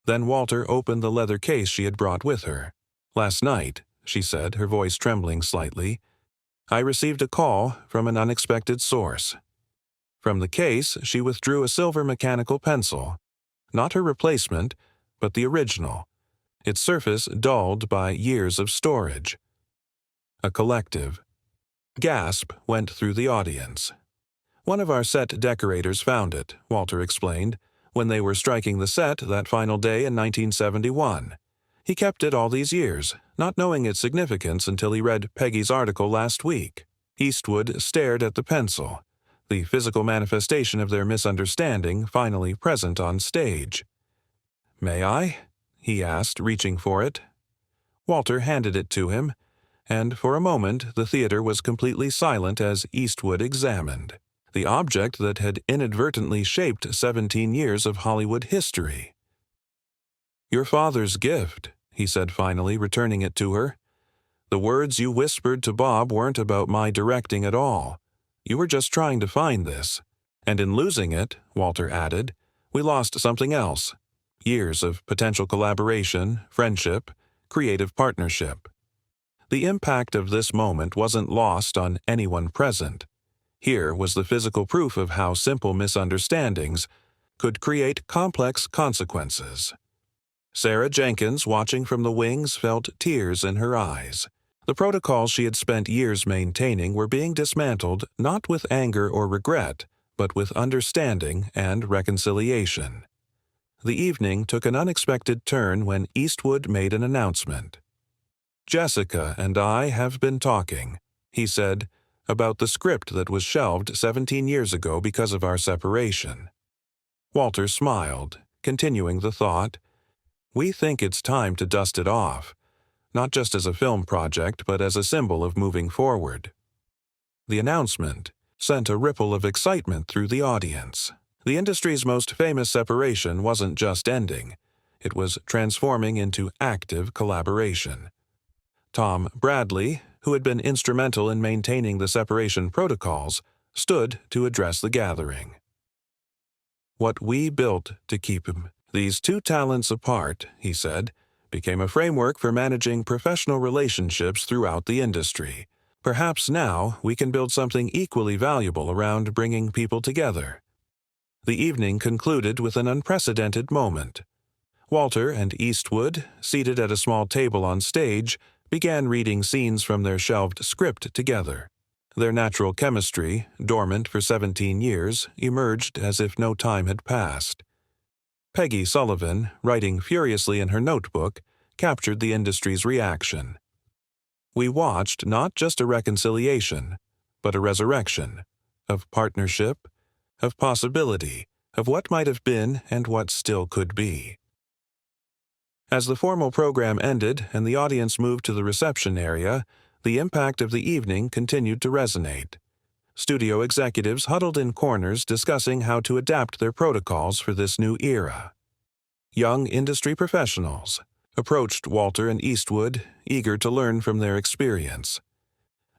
Then Walter opened the leather case she had brought with her. "Last night," she said, her voice trembling slightly, "I received a call from an unexpected source." From the case, she withdrew a silver mechanical pencil, not her replacement, but the original, its surface dulled by years of storage. A collective gasp went through the audience. "One of our set decorators found it," Walter explained, "when they were striking the set that final day in 1971. He kept it all these years, not knowing its significance until he read Peggy's article last week." Eastwood stared at the pencil, the physical manifestation of their misunderstanding finally present on stage. "May I?" he asked, reaching for it. Walter handed it to him, and for a moment the theater was completely silent as Eastwood examined the object that had inadvertently shaped 17 years of Hollywood history. "Your father's gift," he said finally, returning it to her. "The words you whispered to Bob weren't about my directing at all. You were just trying to find this. And in losing it," Walter added, "we lost something else. Years of potential collaboration, friendship, creative partnership." The impact of this moment wasn't lost on anyone present. Here was the physical proof of how simple misunderstandings could create complex consequences. Sarah Jenkins, watching from the wings, felt tears in her eyes. The protocols she had spent years maintaining were being dismantled not with anger or regret, but with understanding and reconciliation. The evening took an unexpected turn when Eastwood made an announcement. "Jessica and I have been talking," he said, "about the script that was shelved 17 years ago because of our separation." Walter smiled, continuing the thought, "We think it's time to dust it off, not just as a film project, but as a symbol of moving forward." The announcement sent a ripple of excitement through the audience. The industry's most famous separation wasn't just ending, it was transforming into active collaboration. Tom Bradley, who had been instrumental in maintaining the separation protocols, stood to address the gathering. "What we built to keep these two talents apart," he said, "became a framework for managing professional relationships throughout the industry. Perhaps now we can build something equally valuable around bringing people together." The evening concluded with an unprecedented moment. Walter and Eastwood, seated at a small table on stage, began reading scenes from their shelved script together. Their natural chemistry, dormant for 17 years, emerged as if no time had passed. Peggy Sullivan, writing furiously in her notebook, captured the industry's reaction. "We watched not just a reconciliation, but a resurrection of partnership, of possibility, of what might have been and what still could be. As the formal program ended and the audience moved to the reception area, the impact of the evening continued to resonate. Studio executives huddled in corners discussing how to adapt their protocols for this new era. Young industry professionals approached Walter and Eastwood, eager to learn from their experience.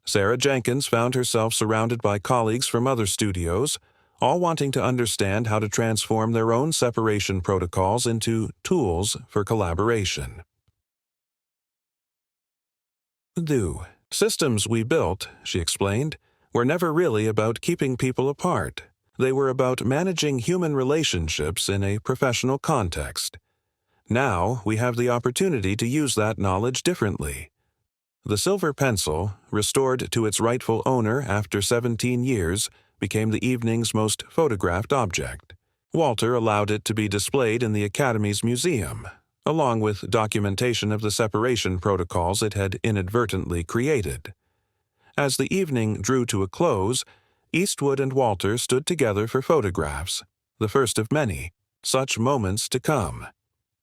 Sarah Jenkins found herself surrounded by colleagues from other studios, all wanting to understand how to transform their own separation protocols into tools for collaboration. The systems we built, she explained, were never really about keeping people apart. They were about managing human relationships in a professional context. Now we have the opportunity to use that knowledge differently. The silver pencil, restored to its rightful owner after 17 years, became the evening's most photographed object. Walter allowed it to be displayed in the Academy's museum, along with documentation of the separation protocols it had inadvertently created. As the evening drew to a close, Eastwood and Walter stood together for photographs, the first of many, such moments to come.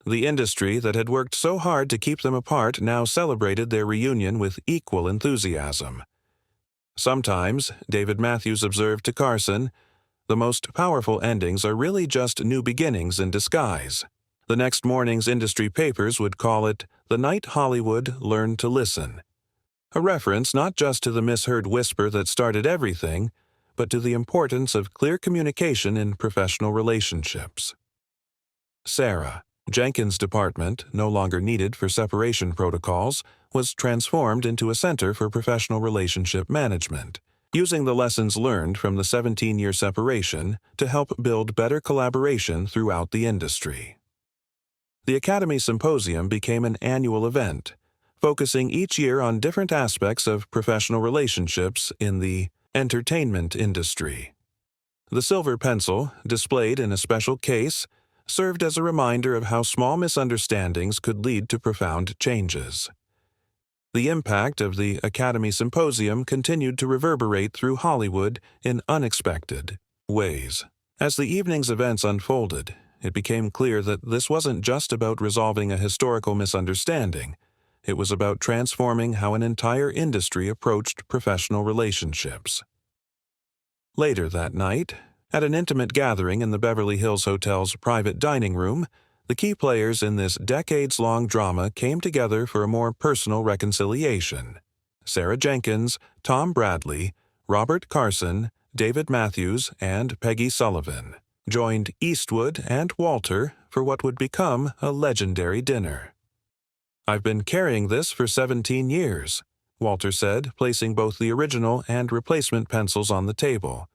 The industry that had worked so hard to keep them apart now celebrated their reunion with equal enthusiasm. Sometimes, David Matthews observed to Carson, the most powerful endings are really just new beginnings in disguise. The next morning's industry papers would call it "The Night Hollywood Learned to Listen," a reference not just to the misheard whisper that started everything, but to the importance of clear communication in professional relationships. Sarah Jenkins' department, no longer needed for separation protocols, was transformed into a center for professional relationship management, using the lessons learned from the 17-year separation to help build better collaboration throughout the industry. The Academy Symposium became an annual event, focusing each year on different aspects of professional relationships in the entertainment industry. The silver pencil, displayed in a special case, served as a reminder of how small misunderstandings could lead to profound changes. The impact of the Academy Symposium continued to reverberate through Hollywood in unexpected ways. As the evening's events unfolded, it became clear that this wasn't just about resolving a historical misunderstanding. It was about transforming how an entire industry approached professional relationships. Later that night, at an intimate gathering in the Beverly Hills Hotel's private dining room, the key players in this decades-long drama came together for a more personal reconciliation. Sarah Jenkins, Tom Bradley, Robert Carson, David Matthews, and Peggy Sullivan joined Eastwood and Walter for what would become a legendary dinner. "I've been carrying this for 17 years, Walter said, placing both the original and replacement pencils on the table.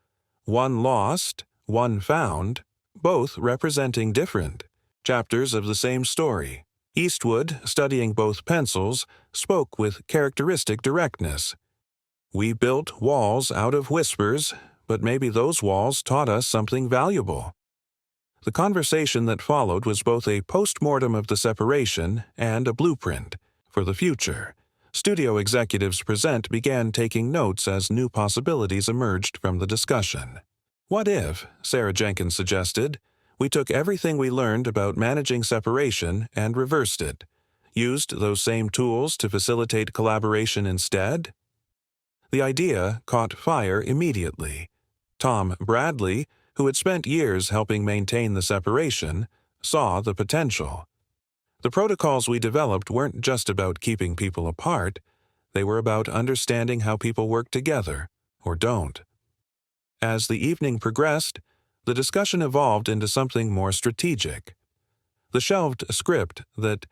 One lost, one found, both representing different chapters of the same story. Eastwood, studying both pencils, spoke with characteristic directness. "We built walls out of whispers, but maybe those walls taught us something valuable." The conversation that followed was both a post-mortem of the separation and a blueprint for the future. Studio executives present began taking notes as new possibilities emerged from the discussion. "What if," Sarah Jenkins suggested, "we took everything we learned about managing separation and reversed it, used those same tools to facilitate collaboration instead?" The idea caught fire immediately. Tom Bradley, who had spent years helping maintain the separation, saw the potential. The protocols we developed weren't just about keeping people apart, they were about understanding how people work together, or don't. As the evening progressed, the discussion evolved into something more strategic. The shelved script that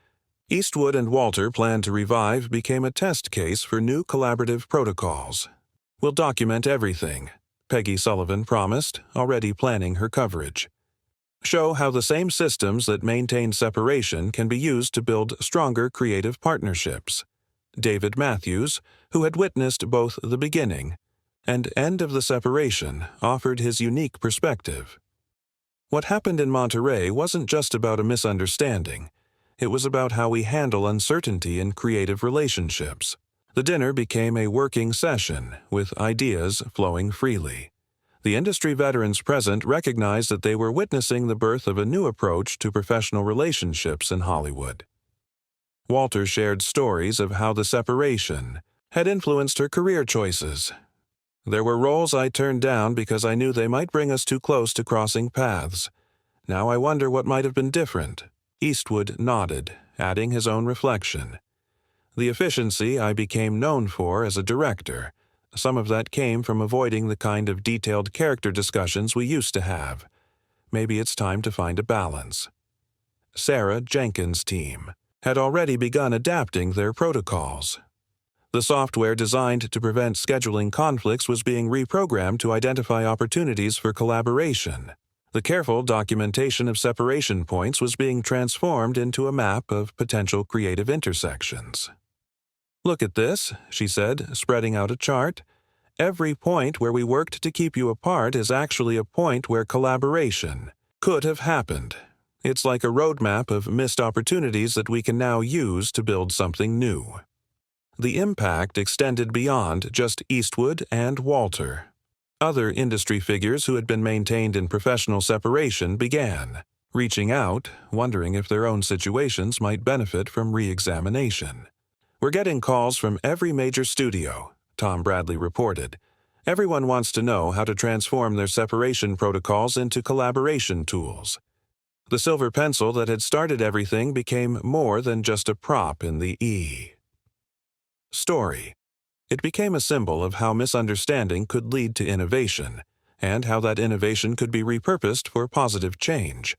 Eastwood and Walter planned to revive became a test case for new collaborative protocols. "We'll document everything," Peggy Sullivan promised, already planning her coverage. "Show how the same systems that maintain separation can be used to build stronger creative partnerships." David Matthews, who had witnessed both the beginning and end of the separation, offered his unique perspective. What happened in Monterey wasn't just about a misunderstanding. It was about how we handle uncertainty in creative relationships. The dinner became a working session, with ideas flowing freely. The industry veterans present recognized that they were witnessing the birth of a new approach to professional relationships in Hollywood. Walter shared stories of how the separation had influenced her career choices. "There were roles I turned down because I knew they might bring us too close to crossing paths. Now I wonder what might have been different." Eastwood nodded, adding his own reflection. "The efficiency I became known for as a director, some of that came from avoiding the kind of detailed character discussions we used to have. Maybe it's time to find a balance." Sarah Jenkins' team had already begun adapting their protocols. The software designed to prevent scheduling conflicts was being reprogrammed to identify opportunities for collaboration. The careful documentation of separation points was being transformed into a map of potential creative intersections. "Look at this," she said, spreading out a chart. "Every point where we worked to keep you apart is actually a point where collaboration could have happened. It's like a roadmap of missed opportunities that we can now use to build something new." The impact extended beyond just Eastwood and Walter. Other industry figures who had been maintained in professional separation began reaching out, wondering if their own situations might benefit from re-examination. "We're getting calls from every major studio," Tom Bradley reported. "Everyone wants to know how to transform their separation protocols into collaboration tools." The silver pencil that had started everything became more than just a prop in the E. Story. It became a symbol of how misunderstanding could lead to innovation, and how that innovation could be repurposed for positive change.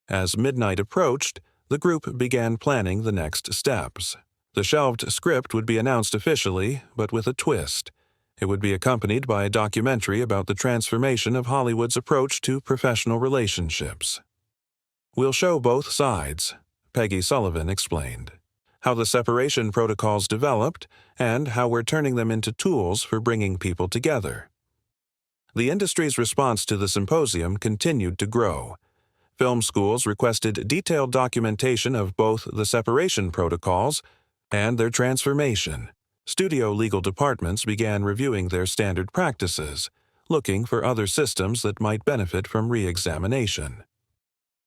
As midnight approached, the group began planning the next steps. The shelved script would be announced officially, but with a twist. It would be accompanied by a documentary about the transformation of Hollywood's approach to professional relationships. "We'll show both sides," Peggy Sullivan explained. "How the separation protocols developed, and how we're turning them into tools for bringing people together." The industry's response to the symposium continued to grow. Film schools requested detailed documentation of both the separation protocols and their transformation. Studio legal departments began reviewing their standard practices, looking for other systems that might benefit from re-examination.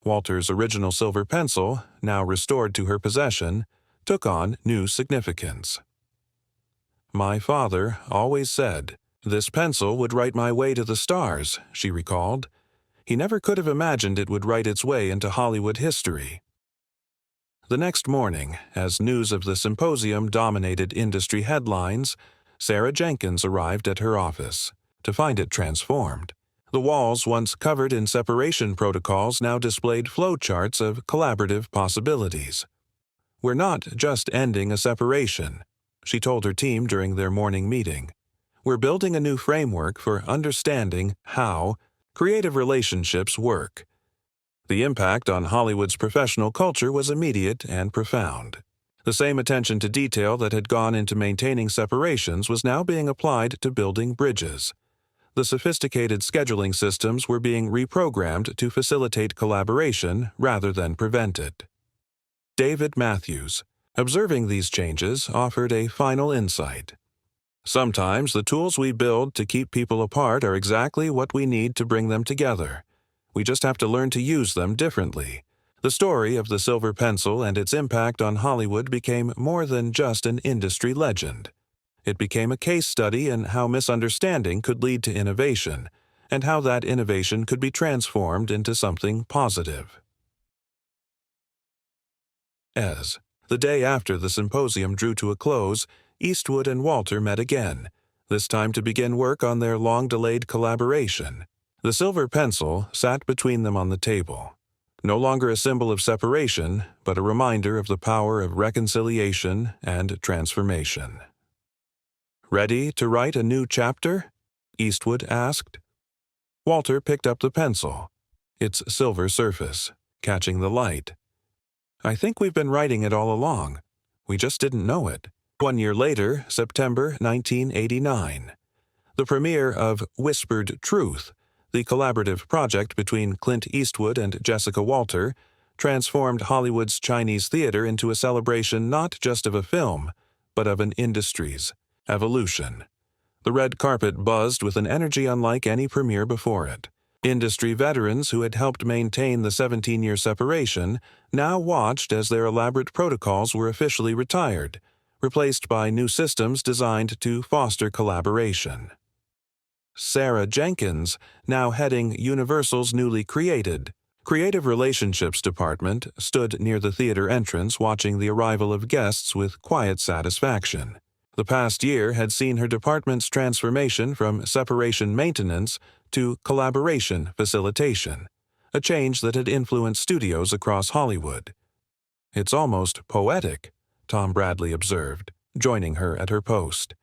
Walter's original silver pencil, now restored to her possession, took on new significance. "My father always said, 'This pencil would write my way to the stars,'" she recalled. "He never could have imagined it would write its way into Hollywood history." The next morning, as news of the symposium dominated industry headlines, Sarah Jenkins arrived at her office, to find it transformed. The walls once covered in separation protocols now displayed flowcharts of collaborative possibilities. "We're not just ending a separation," she told her team during their morning meeting. "We're building a new framework for understanding how creative relationships work." The impact on Hollywood's professional culture was immediate and profound. The same attention to detail that had gone into maintaining separations was now being applied to building bridges. The sophisticated scheduling systems were being reprogrammed to facilitate collaboration rather than prevent it. David Matthews, observing these changes, offered a final insight. "Sometimes the tools we build to keep people apart are exactly what we need to bring them together. We just have to learn to use them differently." The story of the silver pencil and its impact on Hollywood became more than just an industry legend. It became a case study in how misunderstanding could lead to innovation, and how that innovation could be transformed into something positive. The day after the symposium drew to a close, Eastwood and Walter met again, this time to begin work on their long-delayed collaboration. The silver pencil sat between them on the table, no longer a symbol of separation, but a reminder of the power of reconciliation and transformation. "Ready to write a new chapter?" Eastwood asked. Walter picked up the pencil, its silver surface catching the light. "I think we've been writing it all along. We just didn't know it." 1 year later, September 1989. The premiere of Whispered Truth, the collaborative project between Clint Eastwood and Jessica Walter, transformed Hollywood's Chinese theater into a celebration not just of a film, but of an industry's evolution. The red carpet buzzed with an energy unlike any premiere before it. Industry veterans who had helped maintain the 17-year separation now watched as their elaborate protocols were officially retired, replaced by new systems designed to foster collaboration. Sarah Jenkins, now heading Universal's newly created Creative Relationships Department, stood near the theater entrance watching the arrival of guests with quiet satisfaction. The past year had seen her department's transformation from separation maintenance to collaboration facilitation, a change that had influenced studios across Hollywood. "It's almost poetic," Tom Bradley observed, joining her at her post.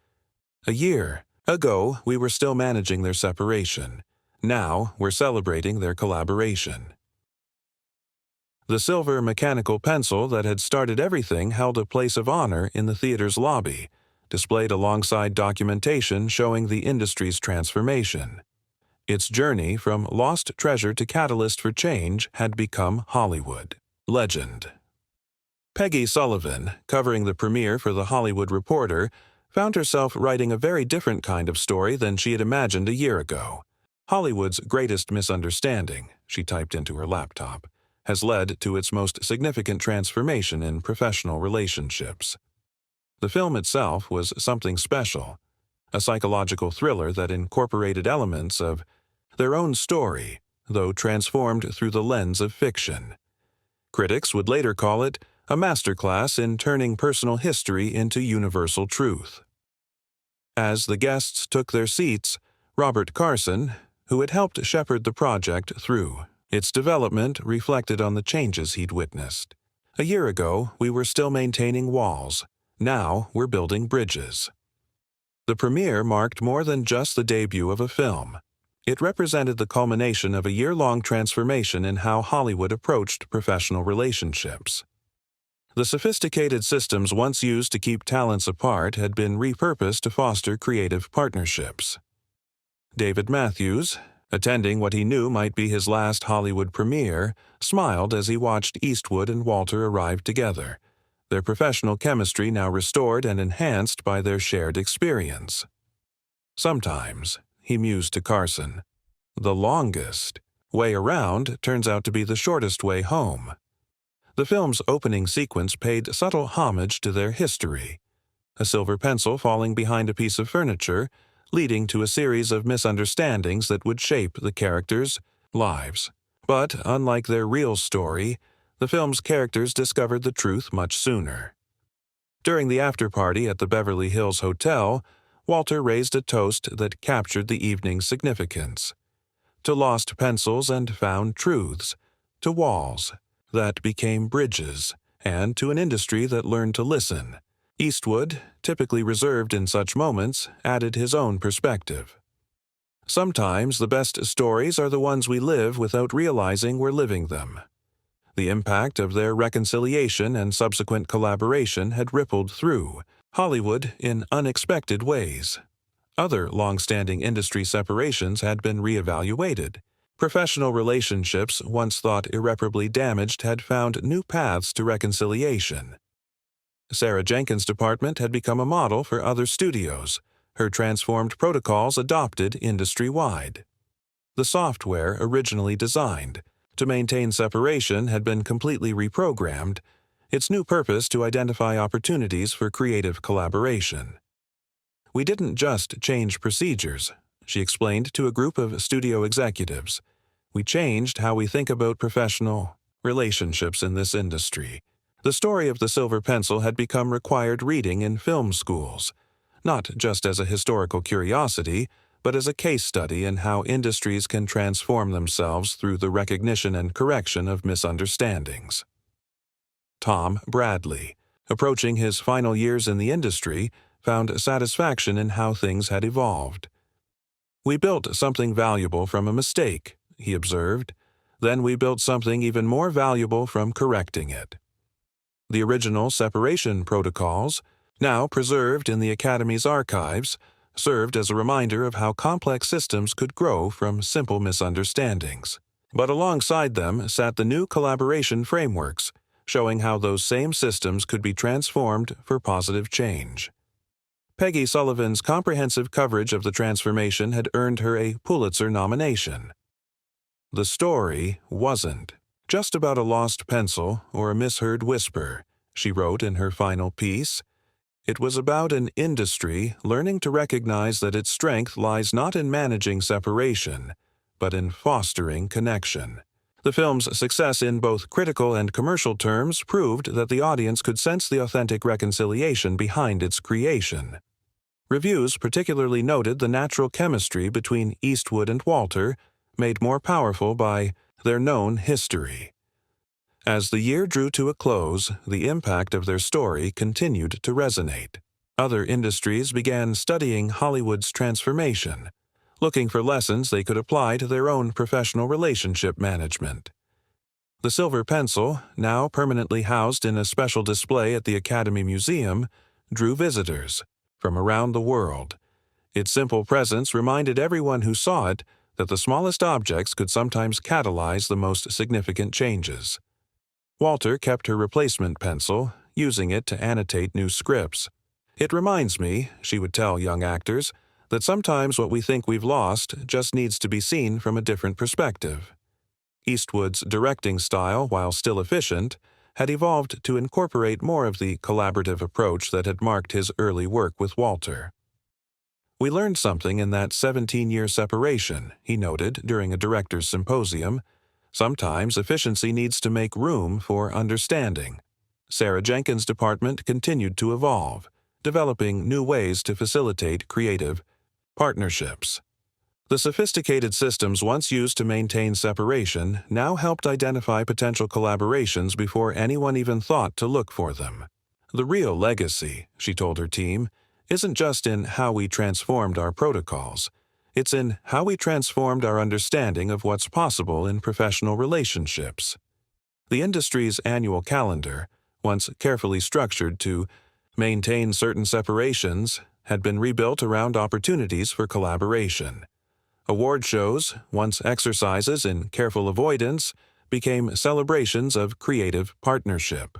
"A year ago, we were still managing their separation. Now, we're celebrating their collaboration." The silver mechanical pencil that had started everything held a place of honor in the theater's lobby, displayed alongside documentation showing the industry's transformation. Its journey from lost treasure to catalyst for change had become Hollywood legend. Peggy Sullivan, covering the premiere for The Hollywood Reporter, found herself writing a very different kind of story than she had imagined a year ago. "Hollywood's greatest misunderstanding," she typed into her laptop, "has led to its most significant transformation in professional relationships." The film itself was something special, a psychological thriller that incorporated elements of their own story, though transformed through the lens of fiction. Critics would later call it a masterclass in turning personal history into universal truth. As the guests took their seats, Robert Carson, who had helped shepherd the project through its development, reflected on the changes he'd witnessed. "A year ago, we were still maintaining walls. Now we're building bridges." The premiere marked more than just the debut of a film. It represented the culmination of a year-long transformation in how Hollywood approached professional relationships. The sophisticated systems once used to keep talents apart had been repurposed to foster creative partnerships. David Matthews, attending what he knew might be his last Hollywood premiere, smiled as he watched Eastwood and Walter arrive together, their professional chemistry now restored and enhanced by their shared experience. "Sometimes," he mused to Carson, "the longest way around turns out to be the shortest way home." The film's opening sequence paid subtle homage to their history, a silver pencil falling behind a piece of furniture, leading to a series of misunderstandings that would shape the characters' lives. But, unlike their real story, the film's characters discovered the truth much sooner. During the after-party at the Beverly Hills Hotel, Walter raised a toast that captured the evening's significance. To lost pencils and found truths, to walls that became bridges, and to an industry that learned to listen. Eastwood, typically reserved in such moments, added his own perspective. "Sometimes the best stories are the ones we live without realizing we're living them." The impact of their reconciliation and subsequent collaboration had rippled through Hollywood in unexpected ways. Other long-standing industry separations had been reevaluated. Professional relationships, once thought irreparably damaged, had found new paths to reconciliation. Sarah Jenkins' department had become a model for other studios, her transformed protocols adopted industry-wide. The software originally designed to maintain separation had been completely reprogrammed, its new purpose to identify opportunities for creative collaboration. "We didn't just change procedures," she explained to a group of studio executives. "We changed how we think about professional relationships in this industry." The story of the silver pencil had become required reading in film schools, not just as a historical curiosity, but as a case study in how industries can transform themselves through the recognition and correction of misunderstandings. Tom Bradley, approaching his final years in the industry, found satisfaction in how things had evolved. "We built something valuable from a mistake," he observed. "Then we built something even more valuable from correcting it." The original separation protocols, now preserved in the Academy's archives, served as a reminder of how complex systems could grow from simple misunderstandings. But alongside them sat the new collaboration frameworks, showing how those same systems could be transformed for positive change. Peggy Sullivan's comprehensive coverage of the transformation had earned her a Pulitzer nomination. The story wasn't just about a lost pencil or a misheard whisper, she wrote in her final piece. It was about an industry learning to recognize that its strength lies not in managing separation, but in fostering connection. The film's success in both critical and commercial terms proved that the audience could sense the authentic reconciliation behind its creation. Reviews particularly noted the natural chemistry between Eastwood and Walter, made more powerful by their known history. As the year drew to a close, the impact of their story continued to resonate. Other industries began studying Hollywood's transformation, looking for lessons they could apply to their own professional relationship management. The silver pencil, now permanently housed in a special display at the Academy Museum, drew visitors from around the world. Its simple presence reminded everyone who saw it that the smallest objects could sometimes catalyze the most significant changes. Walter kept her replacement pencil, using it to annotate new scripts. It reminds me, she would tell young actors, that sometimes what we think we've lost just needs to be seen from a different perspective. Eastwood's directing style, while still efficient, had evolved to incorporate more of the collaborative approach that had marked his early work with Walter. We learned something in that 17-year separation, he noted during a director's symposium. Sometimes efficiency needs to make room for understanding. Sarah Jenkins' department continued to evolve, developing new ways to facilitate creative partnerships. The sophisticated systems once used to maintain separation now helped identify potential collaborations before anyone even thought to look for them. The real legacy, she told her team, isn't just in how we transformed our protocols. It's in how we transformed our understanding of what's possible in professional relationships. The industry's annual calendar, once carefully structured to maintain certain separations, had been rebuilt around opportunities for collaboration. Award shows, once exercises in careful avoidance, became celebrations of creative partnership.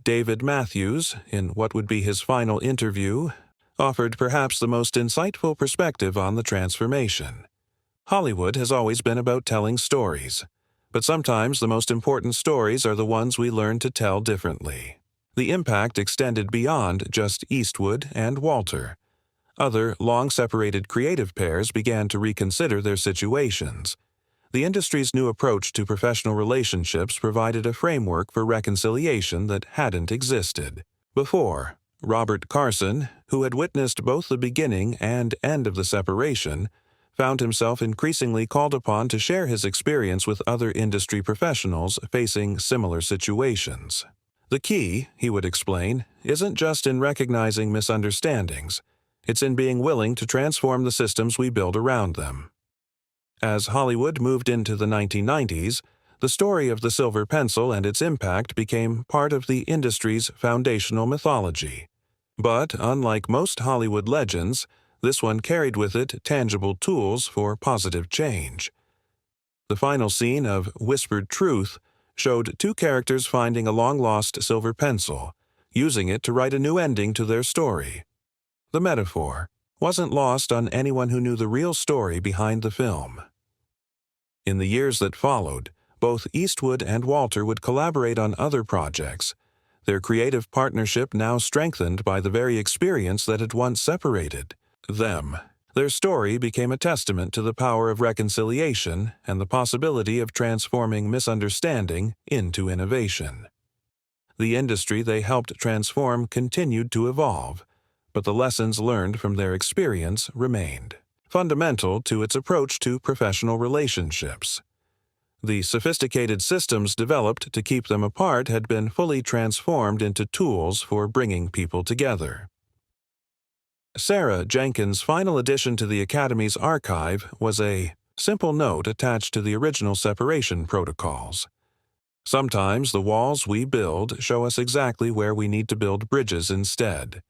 David Matthews, in what would be his final interview, offered perhaps the most insightful perspective on the transformation. Hollywood has always been about telling stories, but sometimes the most important stories are the ones we learn to tell differently. The impact extended beyond just Eastwood and Walter. Other long-separated creative pairs began to reconsider their situations. The industry's new approach to professional relationships provided a framework for reconciliation that hadn't existed before. Robert Carson, who had witnessed both the beginning and end of the separation, found himself increasingly called upon to share his experience with other industry professionals facing similar situations. The key, he would explain, isn't just in recognizing misunderstandings. It's in being willing to transform the systems we build around them. As Hollywood moved into the 1990s, the story of the silver pencil and its impact became part of the industry's foundational mythology. But, unlike most Hollywood legends, this one carried with it tangible tools for positive change. The final scene of Whispered Truth showed two characters finding a long-lost silver pencil, using it to write a new ending to their story. The metaphor wasn't lost on anyone who knew the real story behind the film. In the years that followed, both Eastwood and Walter would collaborate on other projects, their creative partnership now strengthened by the very experience that had once separated them. Their story became a testament to the power of reconciliation and the possibility of transforming misunderstanding into innovation. The industry they helped transform continued to evolve, but the lessons learned from their experience remained fundamental to its approach to professional relationships. The sophisticated systems developed to keep them apart had been fully transformed into tools for bringing people together. Sarah Jenkins' final addition to the Academy's archive was a simple note attached to the original separation protocols. Sometimes the walls we build show us exactly where we need to build bridges instead.